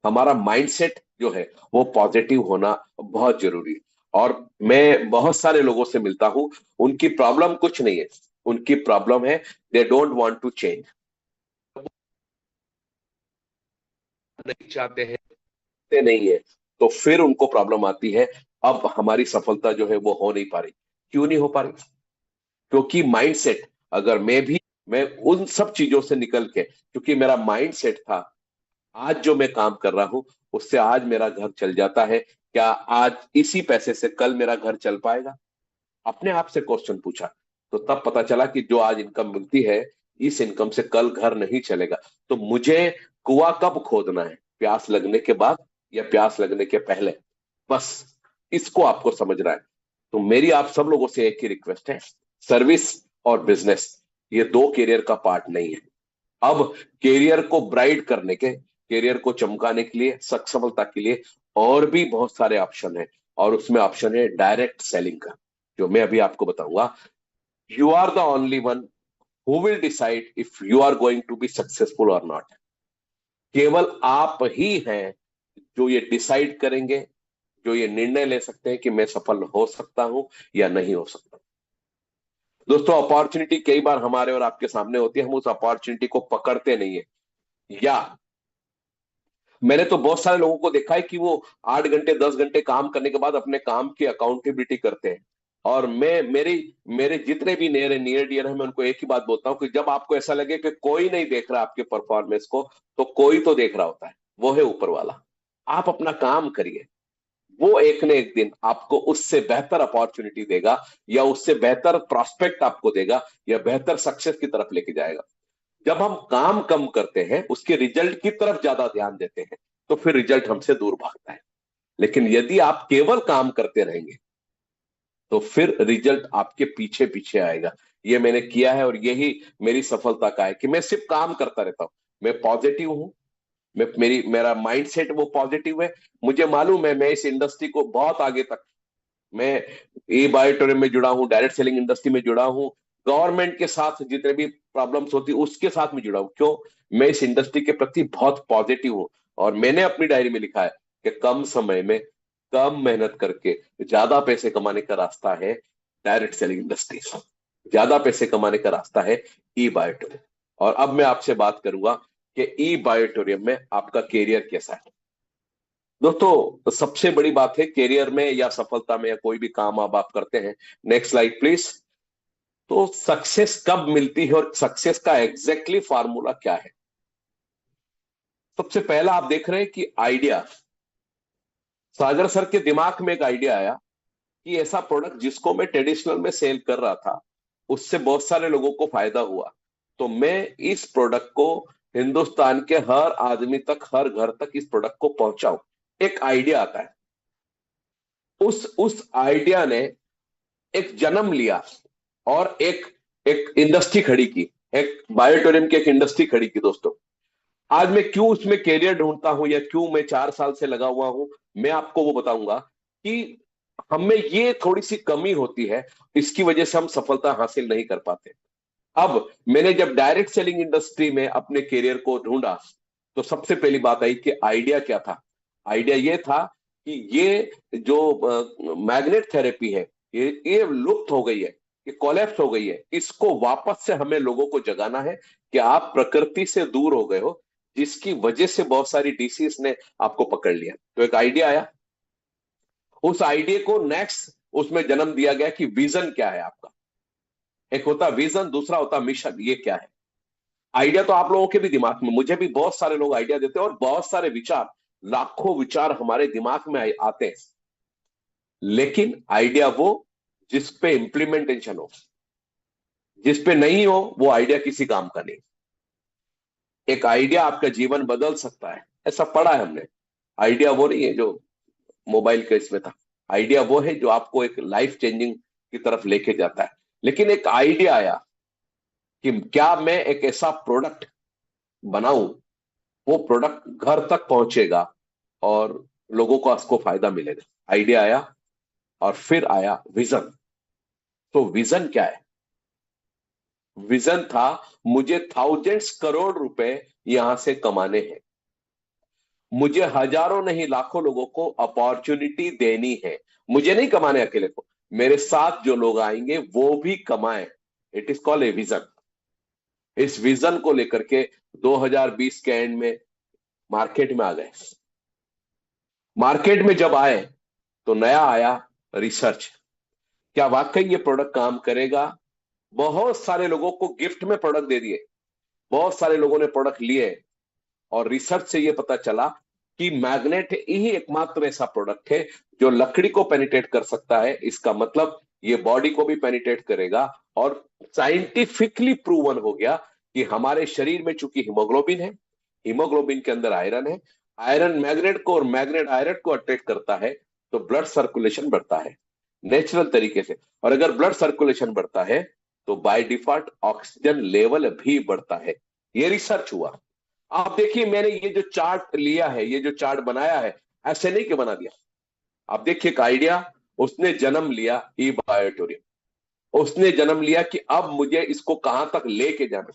हमारा माइंडसेट जो है वो पॉजिटिव होना बहुत जरूरी है। और मैं बहुत सारे लोगों से मिलता हूं, उनकी प्रॉब्लम कुछ नहीं है, उनकी प्रॉब्लम है they don't want to change, नहीं चाहते हैं, ते नहीं है। तो फिर उनको प्रॉब्लम आती है, अब हमारी सफलता जो है वो हो नहीं पा रही। क्यों नहीं हो पा रही? क्योंकि माइंडसेट, अगर मैं उन सब चीजों से निकल के, क्योंकि मेरा माइंडसेट था आज जो मैं काम कर रहा हूं उससे आज मेरा घर चल जाता है, क्या आज इसी पैसे से कल मेरा घर चल पाएगा? अपने आप से क्वेश्चन पूछा, तो तब पता चला कि जो आज इनकम मिलती है, इस इनकम से कल घर नहीं चलेगा। तो मुझे कुआं कब खोदना है, प्यास लगने के बाद या प्यास लगने के पहले? बस इसको आपको समझना है। तो मेरी आप सब लोगों से एक ही रिक्वेस्ट है, सर्विस और बिजनेस ये दो कैरियर का पार्ट नहीं है। अब कैरियर को ब्राइट करने के, कैरियर को चमकाने के लिए, सफलता के लिए और भी बहुत सारे ऑप्शन है। और उसमें ऑप्शन है डायरेक्ट सेलिंग का, जो मैं अभी आपको बताऊंगा। You are the only one who will decide if you are going to be successful और नॉट। केवल आप ही हैं जो ये डिसाइड करेंगे, जो ये निर्णय ले सकते हैं कि मैं सफल हो सकता हूं या नहीं हो सकता। दोस्तों अपॉर्चुनिटी कई बार हमारे और आपके सामने होती है, हम उस अपॉर्चुनिटी को पकड़ते नहीं है, या मैंने तो बहुत सारे लोगों को देखा है कि वो 8 घंटे 10 घंटे काम करने के बाद अपने काम की अकाउंटेबिलिटी करते हैं। और मैं मेरी मेरे जितने भी नियर डियर हैं, मैं उनको एक ही बात बोलता हूँ कि जब आपको ऐसा लगे कि कोई नहीं देख रहा आपके परफॉर्मेंस को, तो कोई तो देख रहा होता है, वो है ऊपर वाला। आप अपना काम करिए, वो एक न एक दिन आपको उससे बेहतर अपॉर्चुनिटी देगा, या उससे बेहतर प्रॉस्पेक्ट आपको देगा, या बेहतर सक्सेस की तरफ लेके जाएगा। जब हम काम कम करते हैं, उसके रिजल्ट की तरफ ज्यादा ध्यान देते हैं, तो फिर रिजल्ट हमसे दूर भागता है। लेकिन यदि आप केवल काम करते रहेंगे, तो फिर रिजल्ट आपके पीछे पीछे आएगा। ये मैंने किया है, और यही मेरी सफलता का है कि मैं सिर्फ काम करता रहता हूं। मैं पॉजिटिव हूं, मैं मेरा माइंड सेट वो पॉजिटिव है। मुझे मालूम है मैं इस इंडस्ट्री को बहुत आगे तक, मैं ई बायोटोरियम में जुड़ा हूँ, डायरेक्ट सेलिंग इंडस्ट्री में जुड़ा हूँ, गवर्नमेंट के साथ जितने भी प्रॉब्लम्स होती है उसके साथ में जुड़ा हूँ। क्यों? मैं इस इंडस्ट्री के प्रति बहुत पॉजिटिव हूँ। और मैंने अपनी डायरी में लिखा है कि कम समय में कम मेहनत करके ज्यादा पैसे कमाने का रास्ता है डायरेक्ट सेलिंग इंडस्ट्री, ज्यादा पैसे कमाने का रास्ता है ई बायोटोरियम। और अब मैं आपसे बात करूंगा कि ई बायोटोरियम में आपका कैरियर कैसा है। दोस्तों, सबसे बड़ी बात है कैरियर में या सफलता में या कोई भी काम अब आप करते हैं, नेक्स्ट स्लाइड प्लीज। तो सक्सेस कब मिलती है और सक्सेस का एग्जैक्टली फार्मूला क्या है? सबसे पहला आप देख रहे हैं कि आइडिया। सागर सर के दिमाग में एक आइडिया आया कि ऐसा प्रोडक्ट जिसको मैं ट्रेडिशनल में सेल कर रहा था, उससे बहुत सारे लोगों को फायदा हुआ, तो मैं इस प्रोडक्ट को हिंदुस्तान के हर आदमी तक, हर घर तक इस प्रोडक्ट को पहुंचाऊं। एक आइडिया आता है, उस आइडिया ने एक जन्म लिया, और एक एक इंडस्ट्री खड़ी की, एक बायोटोरियम की एक इंडस्ट्री खड़ी की। दोस्तों, आज मैं क्यों उसमें कैरियर ढूंढता हूं, या क्यों मैं 4 साल से लगा हुआ हूं, मैं आपको वो बताऊंगा कि हमें ये थोड़ी सी कमी होती है, इसकी वजह से हम सफलता हासिल नहीं कर पाते। अब मैंने जब डायरेक्ट सेलिंग इंडस्ट्री में अपने कैरियर को ढूंढा, तो सबसे पहली बात आई कि आइडिया क्या था। आइडिया ये था कि ये जो मैग्नेट थेरेपी है, ये लुप्त हो गई है, ये कोलैप्स हो गई है। इसको वापस से हमें लोगों को जगाना है कि आप प्रकृति से दूर हो गए हो, जिसकी वजह से बहुत सारी डिसीज ने आपको पकड़ लिया। तो एक आइडिया आया, उस आइडिया को नेक्स्ट उसमें जन्म दिया गया कि विजन क्या है आपका। एक होता विजन, दूसरा होता मिशन। ये क्या है? आइडिया तो आप लोगों के भी दिमाग में, मुझे भी बहुत सारे लोग आइडिया देते हैं, और बहुत सारे विचार, लाखों विचार हमारे दिमाग में आते हैं। लेकिन आइडिया वो जिस पे इंप्लीमेंटेशन हो, जिस पे नहीं हो वो आइडिया किसी काम का नहीं। एक आइडिया आपका जीवन बदल सकता है, ऐसा पढ़ा है हमने। आइडिया वो नहीं है जो मोबाइल के इसमें था। आइडिया वो है जो आपको एक लाइफ चेंजिंग की तरफ लेके जाता है। लेकिन एक आइडिया आया कि क्या मैं एक ऐसा प्रोडक्ट बनाऊं, वो प्रोडक्ट घर तक पहुंचेगा और लोगों को उसको फायदा मिलेगा। आइडिया आया, और फिर आया विजन। तो विजन क्या है? विजन था, मुझे थाउजेंड्स करोड़ रुपए यहां से कमाने हैं, मुझे हजारों नहीं लाखों लोगों को अपॉर्चुनिटी देनी है। मुझे नहीं कमाने अकेले को, मेरे साथ जो लोग आएंगे वो भी कमाएं। It is called a vision. इस विजन को लेकर के 2020 के एंड में मार्केट में आ गए। मार्केट में जब आए, तो नया आया रिसर्च। क्या वाकई ये प्रोडक्ट काम करेगा? बहुत सारे लोगों को गिफ्ट में प्रोडक्ट दे दिए, बहुत सारे लोगों ने प्रोडक्ट लिए, और रिसर्च से ये पता चला कि मैग्नेट ही एकमात्र ऐसा प्रोडक्ट है जो लकड़ी को पेनिट्रेट कर सकता है। इसका मतलब ये बॉडी को भी पेनिट्रेट करेगा। और साइंटिफिकली प्रूवन हो गया कि हमारे शरीर में चूंकि हीमोग्लोबिन है, हीमोग्लोबिन के अंदर आयरन है, आयरन मैग्नेट को और मैग्नेट आयरन को अट्रैक्ट करता है, तो ब्लड सर्कुलेशन बढ़ता है नेचुरल तरीके से। और अगर ब्लड सर्कुलेशन बढ़ता है, तो बाय डिफॉल्ट ऑक्सीजन लेवल भी बढ़ता है। ये रिसर्च हुआ। आप देखिए, मैंने ये जो चार्ट लिया है, ये जो चार्ट बनाया है, ऐसे नहीं कि बना दिया। आप देखिए, एक आइडिया, उसने जन्म लिया ई बायोटोरियम, उसने जन्म लिया कि अब मुझे इसको कहां तक लेके जाना,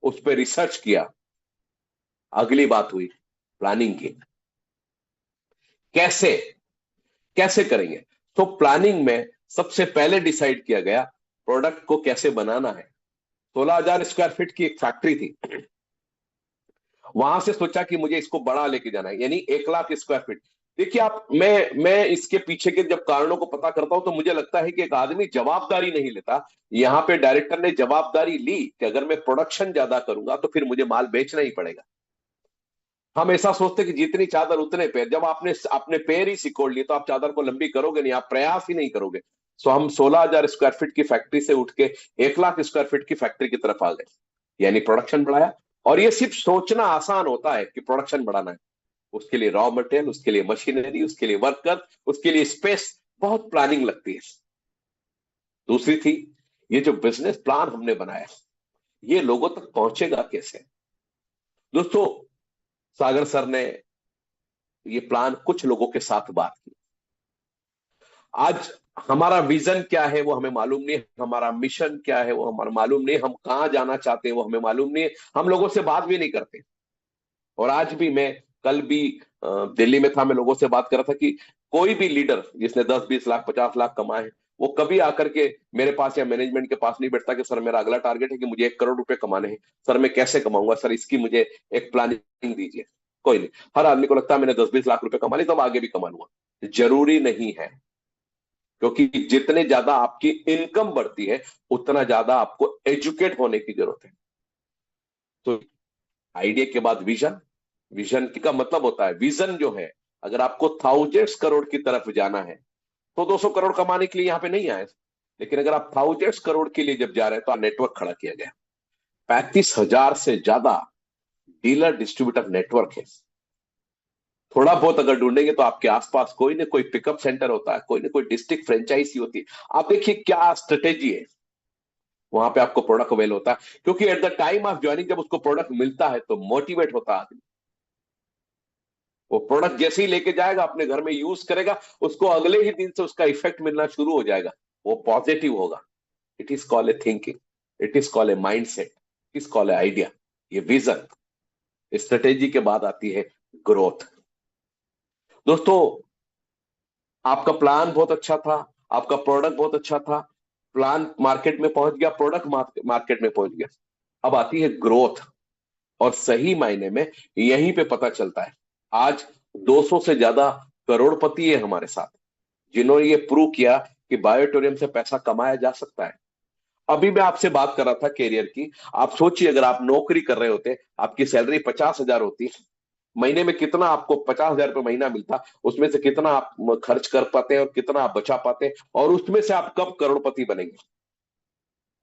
उस पर रिसर्च किया। अगली बात हुई प्लानिंग की। कैसे कैसे करेंगे? तो प्लानिंग में सबसे पहले डिसाइड किया गया प्रोडक्ट को कैसे बनाना है। 16,000 स्क्वायर फीट की एक फैक्ट्री थी, वहां से सोचा कि मुझे इसको बड़ा लेके जाना है, यानी 1 लाख स्क्वायर फीट। देखिए आप, मैं इसके पीछे के जब कारणों को पता करता हूं तो मुझे लगता है कि एक आदमी जवाबदारी नहीं लेता। यहाँ पे डायरेक्टर ने जवाबदारी ली कि अगर मैं प्रोडक्शन ज्यादा करूंगा तो फिर मुझे माल बेचना ही पड़ेगा। हम ऐसा सोचते कि जितनी चादर उतने पैर, जब आपने अपने पैर ही सिकोड़ लिए तो आप चादर को लंबी करोगे नहीं, आप प्रयास ही नहीं करोगे। सो हम 16,000 स्क्वायर फीट की फैक्ट्री से उठ के 1 लाख स्क्वायर फीट की फैक्ट्री की तरफ आ गए, यानी प्रोडक्शन बढ़ाया। और ये सिर्फ सोचना आसान होता है कि प्रोडक्शन बढ़ाना है, उसके लिए रॉ मटेरियल, उसके लिए मशीनरी, उसके लिए वर्कर, उसके लिए स्पेस, बहुत प्लानिंग लगती है। दूसरी थी, ये जो बिजनेस प्लान हमने बनाया, ये लोगों तक पहुंचेगा कैसे। दोस्तों, सागर सर ने ये प्लान कुछ लोगों के साथ बात की। आज हमारा विजन क्या है वो हमें मालूम नहीं, हमारा मिशन क्या है वो हमारा मालूम नहीं, हम कहाँ जाना चाहते हैं वो हमें मालूम नहीं है, हम लोगों से बात भी नहीं करते। और आज भी मैं, कल भी दिल्ली में था, मैं लोगों से बात कर रहा था कि कोई भी लीडर जिसने 10-20 लाख 50 लाख कमाए हैं, वो कभी आकर के मेरे पास या मैनेजमेंट के पास नहीं बैठता कि सर मेरा अगला टारगेट है कि मुझे 1 करोड़ रुपए कमाने हैं, सर मैं कैसे कमाऊंगा, सर इसकी मुझे एक प्लानिंग दीजिए। कोई नहीं, हर आदमी को लगता है मैंने 10-20 लाख रुपए कमा ली तो अब आगे भी कमा लूंगा। जरूरी नहीं है, क्योंकि जितने ज्यादा आपकी इनकम बढ़ती है उतना ज्यादा आपको एजुकेट होने की जरूरत है। तो आइडिया के बाद विजन, विजन का मतलब होता है, विजन जो है, अगर आपको थाउजेंड्स करोड़ की तरफ जाना है तो 200 करोड़ कमाने के लिए यहां पे नहीं आए। लेकिन अगर आप थाउजेंड्स करोड़ के लिए जब जा रहे हैं तो नेटवर्क खड़ा किया गया। 35,000 से ज्यादा डीलर डिस्ट्रीब्यूटर नेटवर्क है। थोड़ा बहुत अगर ढूंढेंगे तो आपके आसपास कोई ना कोई पिकअप सेंटर होता है, कोई ना कोई डिस्ट्रिक्ट फ्रेंचाइजी होती है। आप देखिए क्या स्ट्रेटेजी है, वहां पे आपको प्रोडक्ट अवेल होता है, क्योंकि at the time of joining जब उसको प्रोडक्ट मिलता है तो मोटिवेट होता है आदमी। वो प्रोडक्ट जैसे ही लेके जाएगा अपने घर में यूज करेगा, उसको अगले ही दिन से उसका इफेक्ट मिलना शुरू हो जाएगा, वो पॉजिटिव होगा। It is called a thinking, it is called a mind set, it is called a idea. ये विजन, स्ट्रेटेजी के बाद आती है ग्रोथ। दोस्तों, आपका प्लान बहुत अच्छा था, आपका प्रोडक्ट बहुत अच्छा था, प्लान मार्केट में पहुंच गया, प्रोडक्ट मार्केट में पहुंच गया, अब आती है ग्रोथ। और सही मायने में यहीं पे पता चलता है। आज 200 से ज्यादा करोड़पति है हमारे साथ, जिन्होंने ये प्रूव किया कि बायोटोरियम से पैसा कमाया जा सकता है। अभी मैं आपसे बात कर रहा था कैरियर की। आप सोचिए, अगर आप नौकरी कर रहे होते, आपकी सैलरी 50,000 होती, महीने में कितना आपको 50,000 रुपये महीना मिलता, उसमें से कितना आप खर्च कर पाते हैं और कितना आप बचा पाते हैं, और उसमें से आप कब करोड़पति बनेंगे,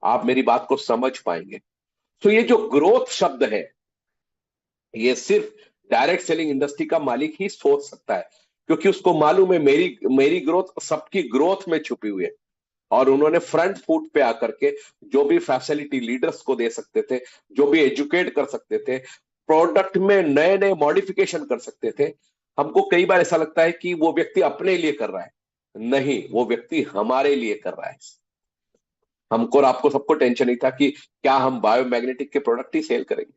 आप मेरी बात को समझ पाएंगे। तो ये जो ग्रोथ शब्द है, ये सिर्फ डायरेक्ट सेलिंग इंडस्ट्री का मालिक ही सोच सकता है, क्योंकि उसको मालूम है मेरी मेरी ग्रोथ सबकी ग्रोथ में छुपी हुई है। और उन्होंने फ्रंट फुट पे आकर के जो भी फैसिलिटी लीडर्स को दे सकते थे, जो भी एजुकेट कर सकते थे, प्रोडक्ट में नए नए मॉडिफिकेशन कर सकते थे। हमको कई बार ऐसा लगता है कि वो व्यक्ति अपने लिए कर रहा है, नहीं, वो व्यक्ति हमारे लिए कर रहा है। हमको और आपको सबको टेंशन नहीं था कि क्या हम बायोमैग्नेटिक के प्रोडक्ट ही सेल करेंगे,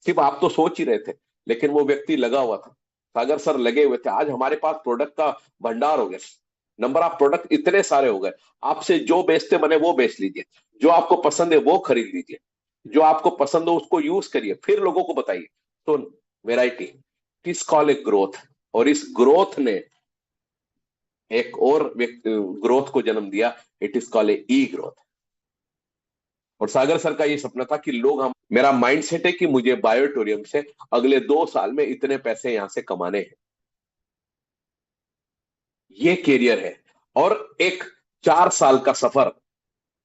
सिर्फ आप तो सोच ही रहे थे, लेकिन वो व्यक्ति लगा हुआ था। सागर सर लगे हुए थे। आज हमारे पास प्रोडक्ट का भंडार हो गया, नंबर ऑफ प्रोडक्ट इतने सारे हो गए। आपसे जो बेचते बने वो बेच लीजिए, जो आपको पसंद है वो खरीद लीजिए, जो आपको पसंद हो उसको यूज करिए, फिर लोगों को बताइए। तो वेराइटी, इस कॉल ए ग्रोथ। और इस ग्रोथ ने एक और ग्रोथ को जन्म दिया, it is call A E growth. और सागर सर का ये सपना था कि लोग, हम, मेरा माइंड सेट है कि मुझे बायोटोरियम से अगले 2 साल में इतने पैसे यहां से कमाने हैं। ये कैरियर है। और एक 4 साल का सफर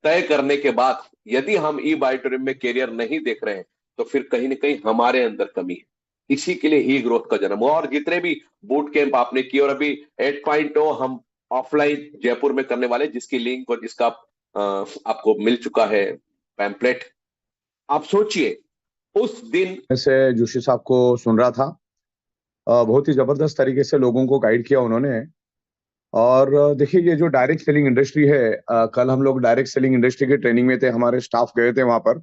तय करने के बाद यदि हम ई बायोटोरियम में कैरियर नहीं देख रहे हैं तो फिर कहीं ना कहीं हमारे अंदर कमी है। इसी के लिए ई ग्रोथ का जन्म हुआ। और जितने भी बूट कैंप आपने किए, और अभी 8.0 हम ऑफलाइन जयपुर में करने वाले, जिसकी लिंक और जिसका आपको मिल चुका है पैम्पलेट। आप सोचिए उस दिन, से जोशी साहब को सुन रहा था, बहुत ही जबरदस्त तरीके से लोगों को गाइड किया उन्होंने। और देखिए, ये जो डायरेक्ट सेलिंग इंडस्ट्री है, कल हम लोग डायरेक्ट सेलिंग इंडस्ट्री के ट्रेनिंग में थे, हमारे स्टाफ गए थे वहां पर।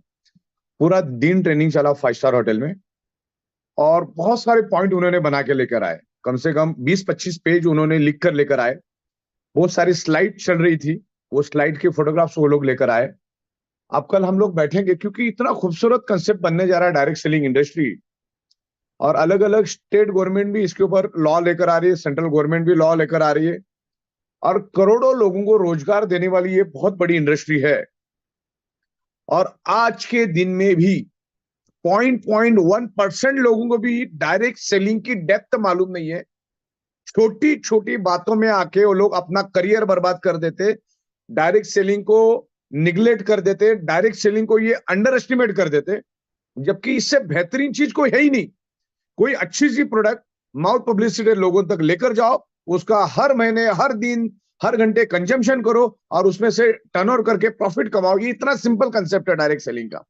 पूरा दिन ट्रेनिंग चला 5 स्टार होटल में, और बहुत सारे पॉइंट उन्होंने बना के लेकर आए। कम से कम 20-25 पेज उन्होंने लिख कर लेकर आए। बहुत सारी स्लाइड चल रही थी, वो स्लाइड के फोटोग्राफ्स वो लोग लेकर आए। अब कल हम लोग बैठेंगे, क्योंकि इतना खूबसूरत कंसेप्ट बनने जा रहा है डायरेक्ट सेलिंग इंडस्ट्री। और अलग अलग स्टेट गवर्नमेंट भी इसके ऊपर लॉ लेकर आ रही है, सेंट्रल गवर्नमेंट भी लॉ लेकर आ रही है, और करोड़ों लोगों को रोजगार देने वाली ये बहुत बड़ी इंडस्ट्री है। और आज के दिन में भी 0.1% लोगों को भी डायरेक्ट सेलिंग की डेप्थ मालूम नहीं है। छोटी छोटी बातों में आके वो लोग अपना करियर बर्बाद कर देते, डायरेक्ट सेलिंग को निगलेक्ट कर देते, डायरेक्ट सेलिंग को ये अंडर एस्टिमेट कर देते, जबकि इससे बेहतरीन चीज कोई है ही नहीं। कोई अच्छी सी प्रोडक्ट माउथ पब्लिसिटी लोगों तक लेकर जाओ, उसका हर महीने, हर दिन, हर घंटे कंजम्पशन करो और उसमें से टर्नओवर करके प्रॉफिट कमाओ। ये इतना सिंपल कंसेप्ट है डायरेक्ट सेलिंग का।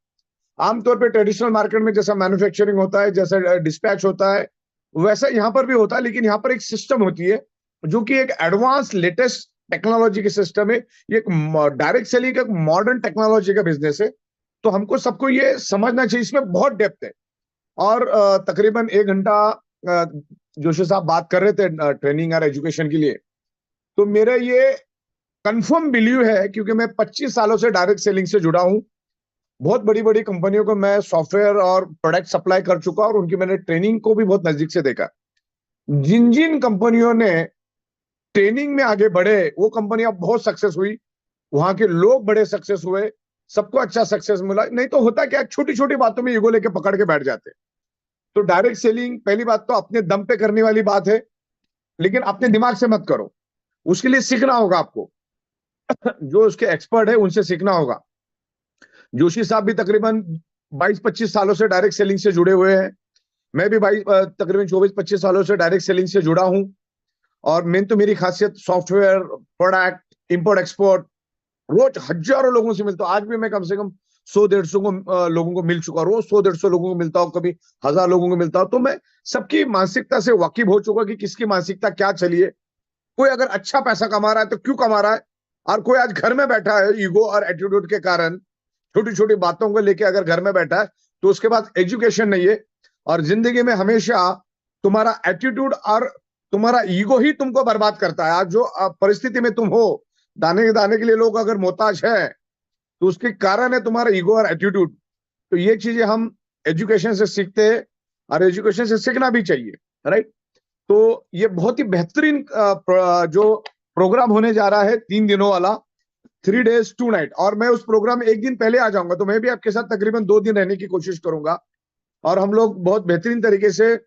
आमतौर पे ट्रेडिशनल मार्केट में जैसा मैन्युफैक्चरिंग होता है, जैसा डिस्पैच होता है, वैसा यहां पर भी होता है, लेकिन यहाँ पर एक सिस्टम होती है जो कि एक एडवांस लेटेस्ट टेक्नोलॉजी की सिस्टम है। ये एक डायरेक्ट सेलिंग एक मॉडर्न टेक्नोलॉजी का बिजनेस है। तो हमको सबको ये समझना चाहिए, इसमें बहुत डेप्थ है। और तकरीबन 1 घंटा जोशी साहब बात कर रहे थे ट्रेनिंग और एजुकेशन के लिए। तो मेरा ये कंफर्म बिलीव है, क्योंकि मैं 25 सालों से डायरेक्ट सेलिंग से जुड़ा हूं। बहुत बड़ी बड़ी कंपनियों को मैं सॉफ्टवेयर और प्रोडक्ट सप्लाई कर चुका और उनकी मैंने ट्रेनिंग को भी बहुत नजदीक से देखा। जिन जिन कंपनियों ने ट्रेनिंग में आगे बढ़े वो कंपनियां बहुत सक्सेस हुई, वहां के लोग बड़े सक्सेस हुए, सबको अच्छा सक्सेस मिला। नहीं तो होता क्या, छोटी छोटी बातों में ईगो लेके पकड़ के बैठ जाते। तो डायरेक्ट सेलिंग पहली बात तो अपने दम पे करने वाली बात है, लेकिन अपने दिमाग से मत करो। उसके लिए सीखना होगा आपको, जो उसके एक्सपर्ट है उनसे सीखना होगा। जोशी साहब भी तकरीबन 22-25 सालों से डायरेक्ट सेलिंग से जुड़े हुए हैं। मैं भी तकरीबन 24-25 सालों से डायरेक्ट सेलिंग से जुड़ा हूं। और मेन तो मेरी खासियत सॉफ्टवेयर, प्रोडक्ट, इंपोर्ट एक्सपोर्ट, रोज हजारों लोगों से मिलता हूं। आज भी मैं कम से कम 100-150 लोगों को मिल चुका, रोज 100-150 लोगों को मिलता हूँ, कभी 1000 लोगों को मिलता हूँ। तो मैं सबकी मानसिकता से वाकिफ हो चुका कि किसकी मानसिकता क्या चली है। कोई अगर अच्छा पैसा कमा रहा है तो क्यों कमा रहा है, और कोई आज घर में बैठा है ईगो और एटीट्यूड के कारण, छोटी छोटी बातों को लेके अगर घर में बैठा है, तो उसके पास एजुकेशन नहीं है। और जिंदगी में हमेशा तुम्हारा एटीट्यूड और तुम्हारा ईगो ही तुमको बर्बाद करता है। आज जो परिस्थिति में तुम हो, दाने के लिए लोग अगर मोहताज है, तो उसके कारण है तुम्हारा ईगो और एटीट्यूड। तो ये चीजें हम एजुकेशन से सीखते हैं और एजुकेशन से सीखना भी चाहिए, राइट। तो ये बहुत ही बेहतरीन जो प्रोग्राम होने जा रहा है 3 दिनों वाला, 3 days 2 night। और मैं उस प्रोग्राम में 1 दिन पहले आ जाऊंगा, तो मैं भी आपके साथ तकरीबन 2 दिन रहने की कोशिश करूंगा और हम लोग बहुत बेहतरीन तरीके से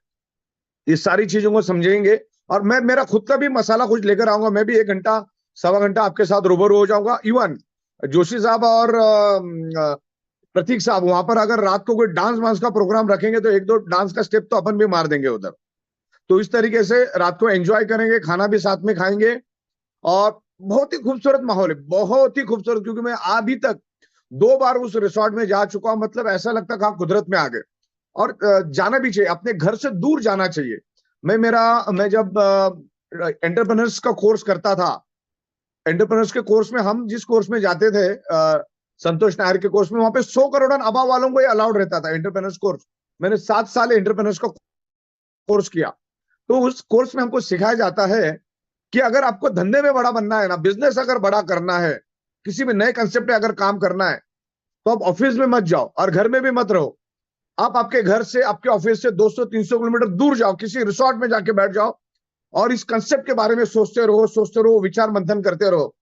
इस सारी चीजों को समझेंगे। और मैं मेरा खुद का भी मसाला कुछ लेकर आऊंगा। मैं भी 1 घंटा, सवा घंटा आपके साथ रूबरू हो जाऊंगा। इवन जोशी साहब और प्रतीक साहब वहां पर अगर रात को कोई डांस वांस का प्रोग्राम रखेंगे तो 1-2 डांस का स्टेप तो अपन भी मार देंगे उधर। तो इस तरीके से रात को एंजॉय करेंगे, खाना भी साथ में खाएंगे। और बहुत ही खूबसूरत माहौल है, बहुत ही खूबसूरत, क्योंकि मैं अभी तक 2 बार उस रिसोर्ट में जा चुका हूं। मतलब ऐसा लगता था कुदरत में आ गए। और जाना भी चाहिए, अपने घर से दूर जाना चाहिए। मैं जब एंटरप्रेन्योर्स का कोर्स करता था, एंटरप्रेन्योर्स के कोर्स में हम जिस कोर्स में जाते थे, संतोष नायर के कोर्स में, वहां पे 100 करोड़ अबव वालों को अलाउड रहता था एंटरप्रेन्योर्स कोर्स। मैंने 7 साल एंटरप्रेन्योर्स का कोर्स किया। तो उस कोर्स में हमको सिखाया जाता है कि अगर आपको धंधे में बड़ा बनना है ना, बिजनेस अगर बड़ा करना है, किसी भी नए कंसेप्ट पे अगर काम करना है, तो आप ऑफिस में मत जाओ और घर में भी मत रहो। आप आपके घर से, आपके ऑफिस से 200-300 किलोमीटर दूर जाओ, किसी रिसोर्ट में जाके बैठ जाओ और इस कंसेप्ट के बारे में सोचते रहो, विचार मंथन करते रहो।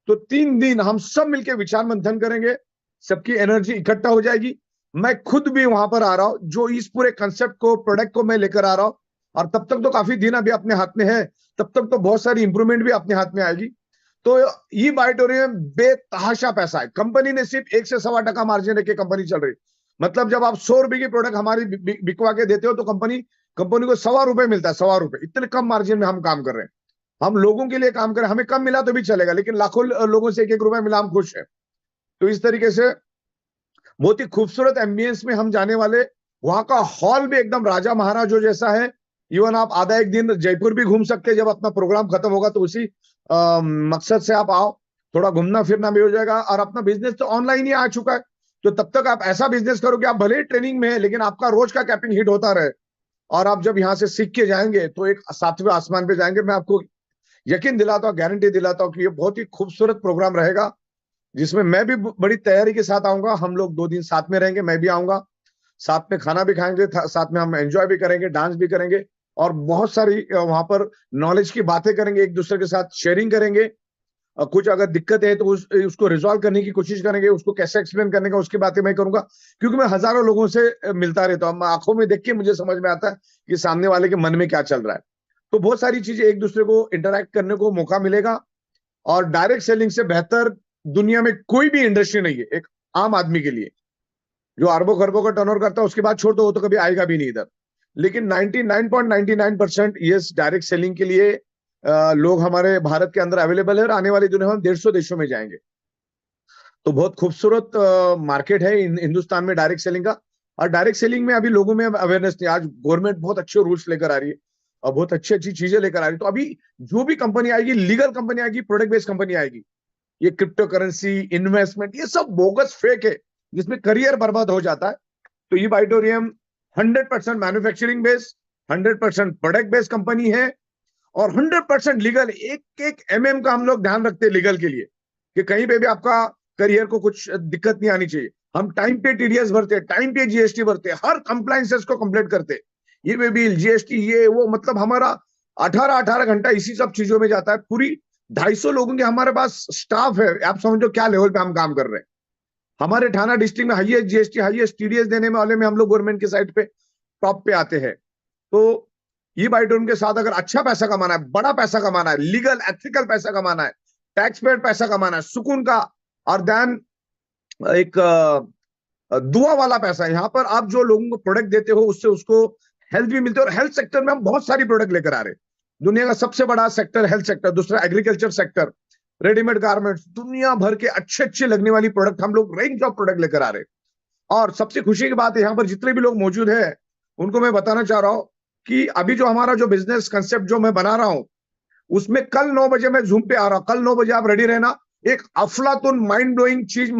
तो 3 दिन हम सब मिलकर विचार मंथन करेंगे, सबकी एनर्जी इकट्ठा हो जाएगी। मैं खुद भी वहां पर आ रहा हूं, जो इस पूरे कंसेप्ट को, प्रोडक्ट को मैं लेकर आ रहा हूं। और तब तक तो काफी दिन अभी अपने हाथ में है, तब तक तो बहुत सारी इंप्रूवमेंट भी अपने हाथ में आएगी। तो ये बायोटोरियम बेतहाशा पैसा है। कंपनी ने सिर्फ 1 से 1.25% मार्जिन रख के कंपनी चल रही। मतलब जब आप 100 रुपए की प्रोडक्ट हमारी बिकवा के देते हो तो कंपनी को 1.25 रुपए मिलता है, 1.25 रुपए। इतने कम मार्जिन में हम काम कर रहे हैं। हम लोगों के लिए काम करें, हमें कम मिला तो भी चलेगा, लेकिन लाखों लोगों से 1-1 रुपए मिला, हम खुश हैं। तो इस तरीके से बहुत ही खूबसूरत एम्बियंस में हम जाने वाले। वहां का हॉल भी एकदम राजा महाराजों जैसा है। इवन आप आधा 1 दिन जयपुर भी घूम सकते हैं, जब अपना प्रोग्राम खत्म होगा तो उसी मकसद से आप आओ, थोड़ा घूमना फिरना भी हो जाएगा। और अपना बिजनेस तो ऑनलाइन ही आ चुका है, तो तब तक आप ऐसा बिजनेस करो कि आप भले ही ट्रेनिंग में है, लेकिन आपका रोज का कैपिंग हिट होता रहे। और आप जब यहाँ से सीख के जाएंगे तो एक 7वें आसमान पे जाएंगे। मैं आपको यकीन दिलाता हूँ, गारंटी दिलाता हूँ कि ये बहुत ही खूबसूरत प्रोग्राम रहेगा, जिसमें मैं भी बड़ी तैयारी के साथ आऊंगा। हम लोग 2 दिन साथ में रहेंगे, मैं भी आऊंगा। साथ में खाना भी खाएंगे, साथ में हम एंजॉय भी करेंगे, डांस भी करेंगे और बहुत सारी वहां पर नॉलेज की बातें करेंगे, एक दूसरे के साथ शेयरिंग करेंगे। कुछ अगर दिक्कत है तो उसको रिजॉल्व करने की कोशिश करेंगे, उसको कैसे एक्सप्लेन करने का उसकी बातें मैं करूंगा, क्योंकि मैं हजारों लोगों से मिलता रहता हूँ, आंखों में देख के मुझे समझ में आता है कि सामने वाले के मन में क्या चल रहा है। तो बहुत सारी चीजें एक दूसरे को इंटरैक्ट करने को मौका मिलेगा। और डायरेक्ट सेलिंग से बेहतर दुनिया में कोई भी इंडस्ट्री नहीं है एक आम आदमी के लिए। जो अरबों खरबों का टर्नओवर करता है उसके बाद छोड़ दो, वो तो कभी आएगा भी नहीं इधर। लेकिन 99.99% यस, डायरेक्ट सेलिंग के लिए लोग हमारे भारत के अंदर अवेलेबल है और आने वाली दुनिया में हम 150 देशों में जाएंगे। तो बहुत खूबसूरत मार्केट है हिंदुस्तान में डायरेक्ट सेलिंग का। और डायरेक्ट सेलिंग में अभी लोगों में अवेयरनेस नहीं। आज गवर्नमेंट बहुत अच्छे रूल्स लेकर आ रही है और बहुत अच्छी अच्छी चीजें लेकर आ रही है। तो अभी जो भी कंपनी आएगी, लीगल कंपनी आएगी, प्रोडक्ट बेस्ड कंपनी आएगी। ये क्रिप्टो करेंसी, इन्वेस्टमेंट, ये सब बोगस फेक है जिसमें करियर बर्बाद हो जाता है। तो ये बाइटोरियम 100% manufacturing based, 100% product based company है और 100% लीगल। एक एक का हम लोग ध्यान रखते हैं लीगल के लिए कि कहीं पे भी आपका करियर को कुछ दिक्कत नहीं आनी चाहिए। हम टाइम पे टीडीएस भरते, टाइम पे जीएसटी भरते, हर कंप्लायंसेस को कंप्लीट करते। ये वे बिल, जीएसटी, ये वो, मतलब हमारा 18 घंटा इसी सब चीजों में जाता है। पूरी 250 लोगों के हमारे पास स्टाफ है। आप समझो क्या लेवल पे हम काम कर रहे हैं। हमारे थाना डिस्ट्रिक्ट में हाईएस्ट जीएसटी, हाईएस्ट टीडीएस देने वाले में हम लोग गवर्नमेंट के साइड पे टॉप पे आते हैं। तो ये बाइटोन के साथ अगर अच्छा पैसा कमाना है, बड़ा पैसा कमाना है, लीगल एथिकल पैसा कमाना है, टैक्स पेड पैसा कमाना है, सुकून का, और देन एक दुआ वाला पैसा है। यहाँ पर आप जो लोगों को प्रोडक्ट देते हो उससे उसको हेल्थ भी मिलती है। और हेल्थ सेक्टर में हम बहुत सारी प्रोडक्ट लेकर आ रहे हैं। दुनिया का सबसे बड़ा सेक्टर हेल्थ सेक्टर, दूसरा एग्रीकल्चर सेक्टर, रेडीमेड गारमेंट्स, दुनिया भर के अच्छे अच्छे लगने वाली प्रोडक्ट हम लोग रेंज ऑफ प्रोडक्ट लेकर आ रहे हैं। और सबसे खुशी की बात है, यहाँ पर जितने भी लोग मौजूद है उनको मैं बताना चाह रहा हूं कि अभी जो हमारा जो बिजनेस कंसेप्ट जो मैं बना रहा हूं उसमें कल 9 बजे मैं जूम पे आ रहा हूं। कल 9 बजे आप रेडी रहना। एक अफलातुन माइंड ब्लोइंग चीज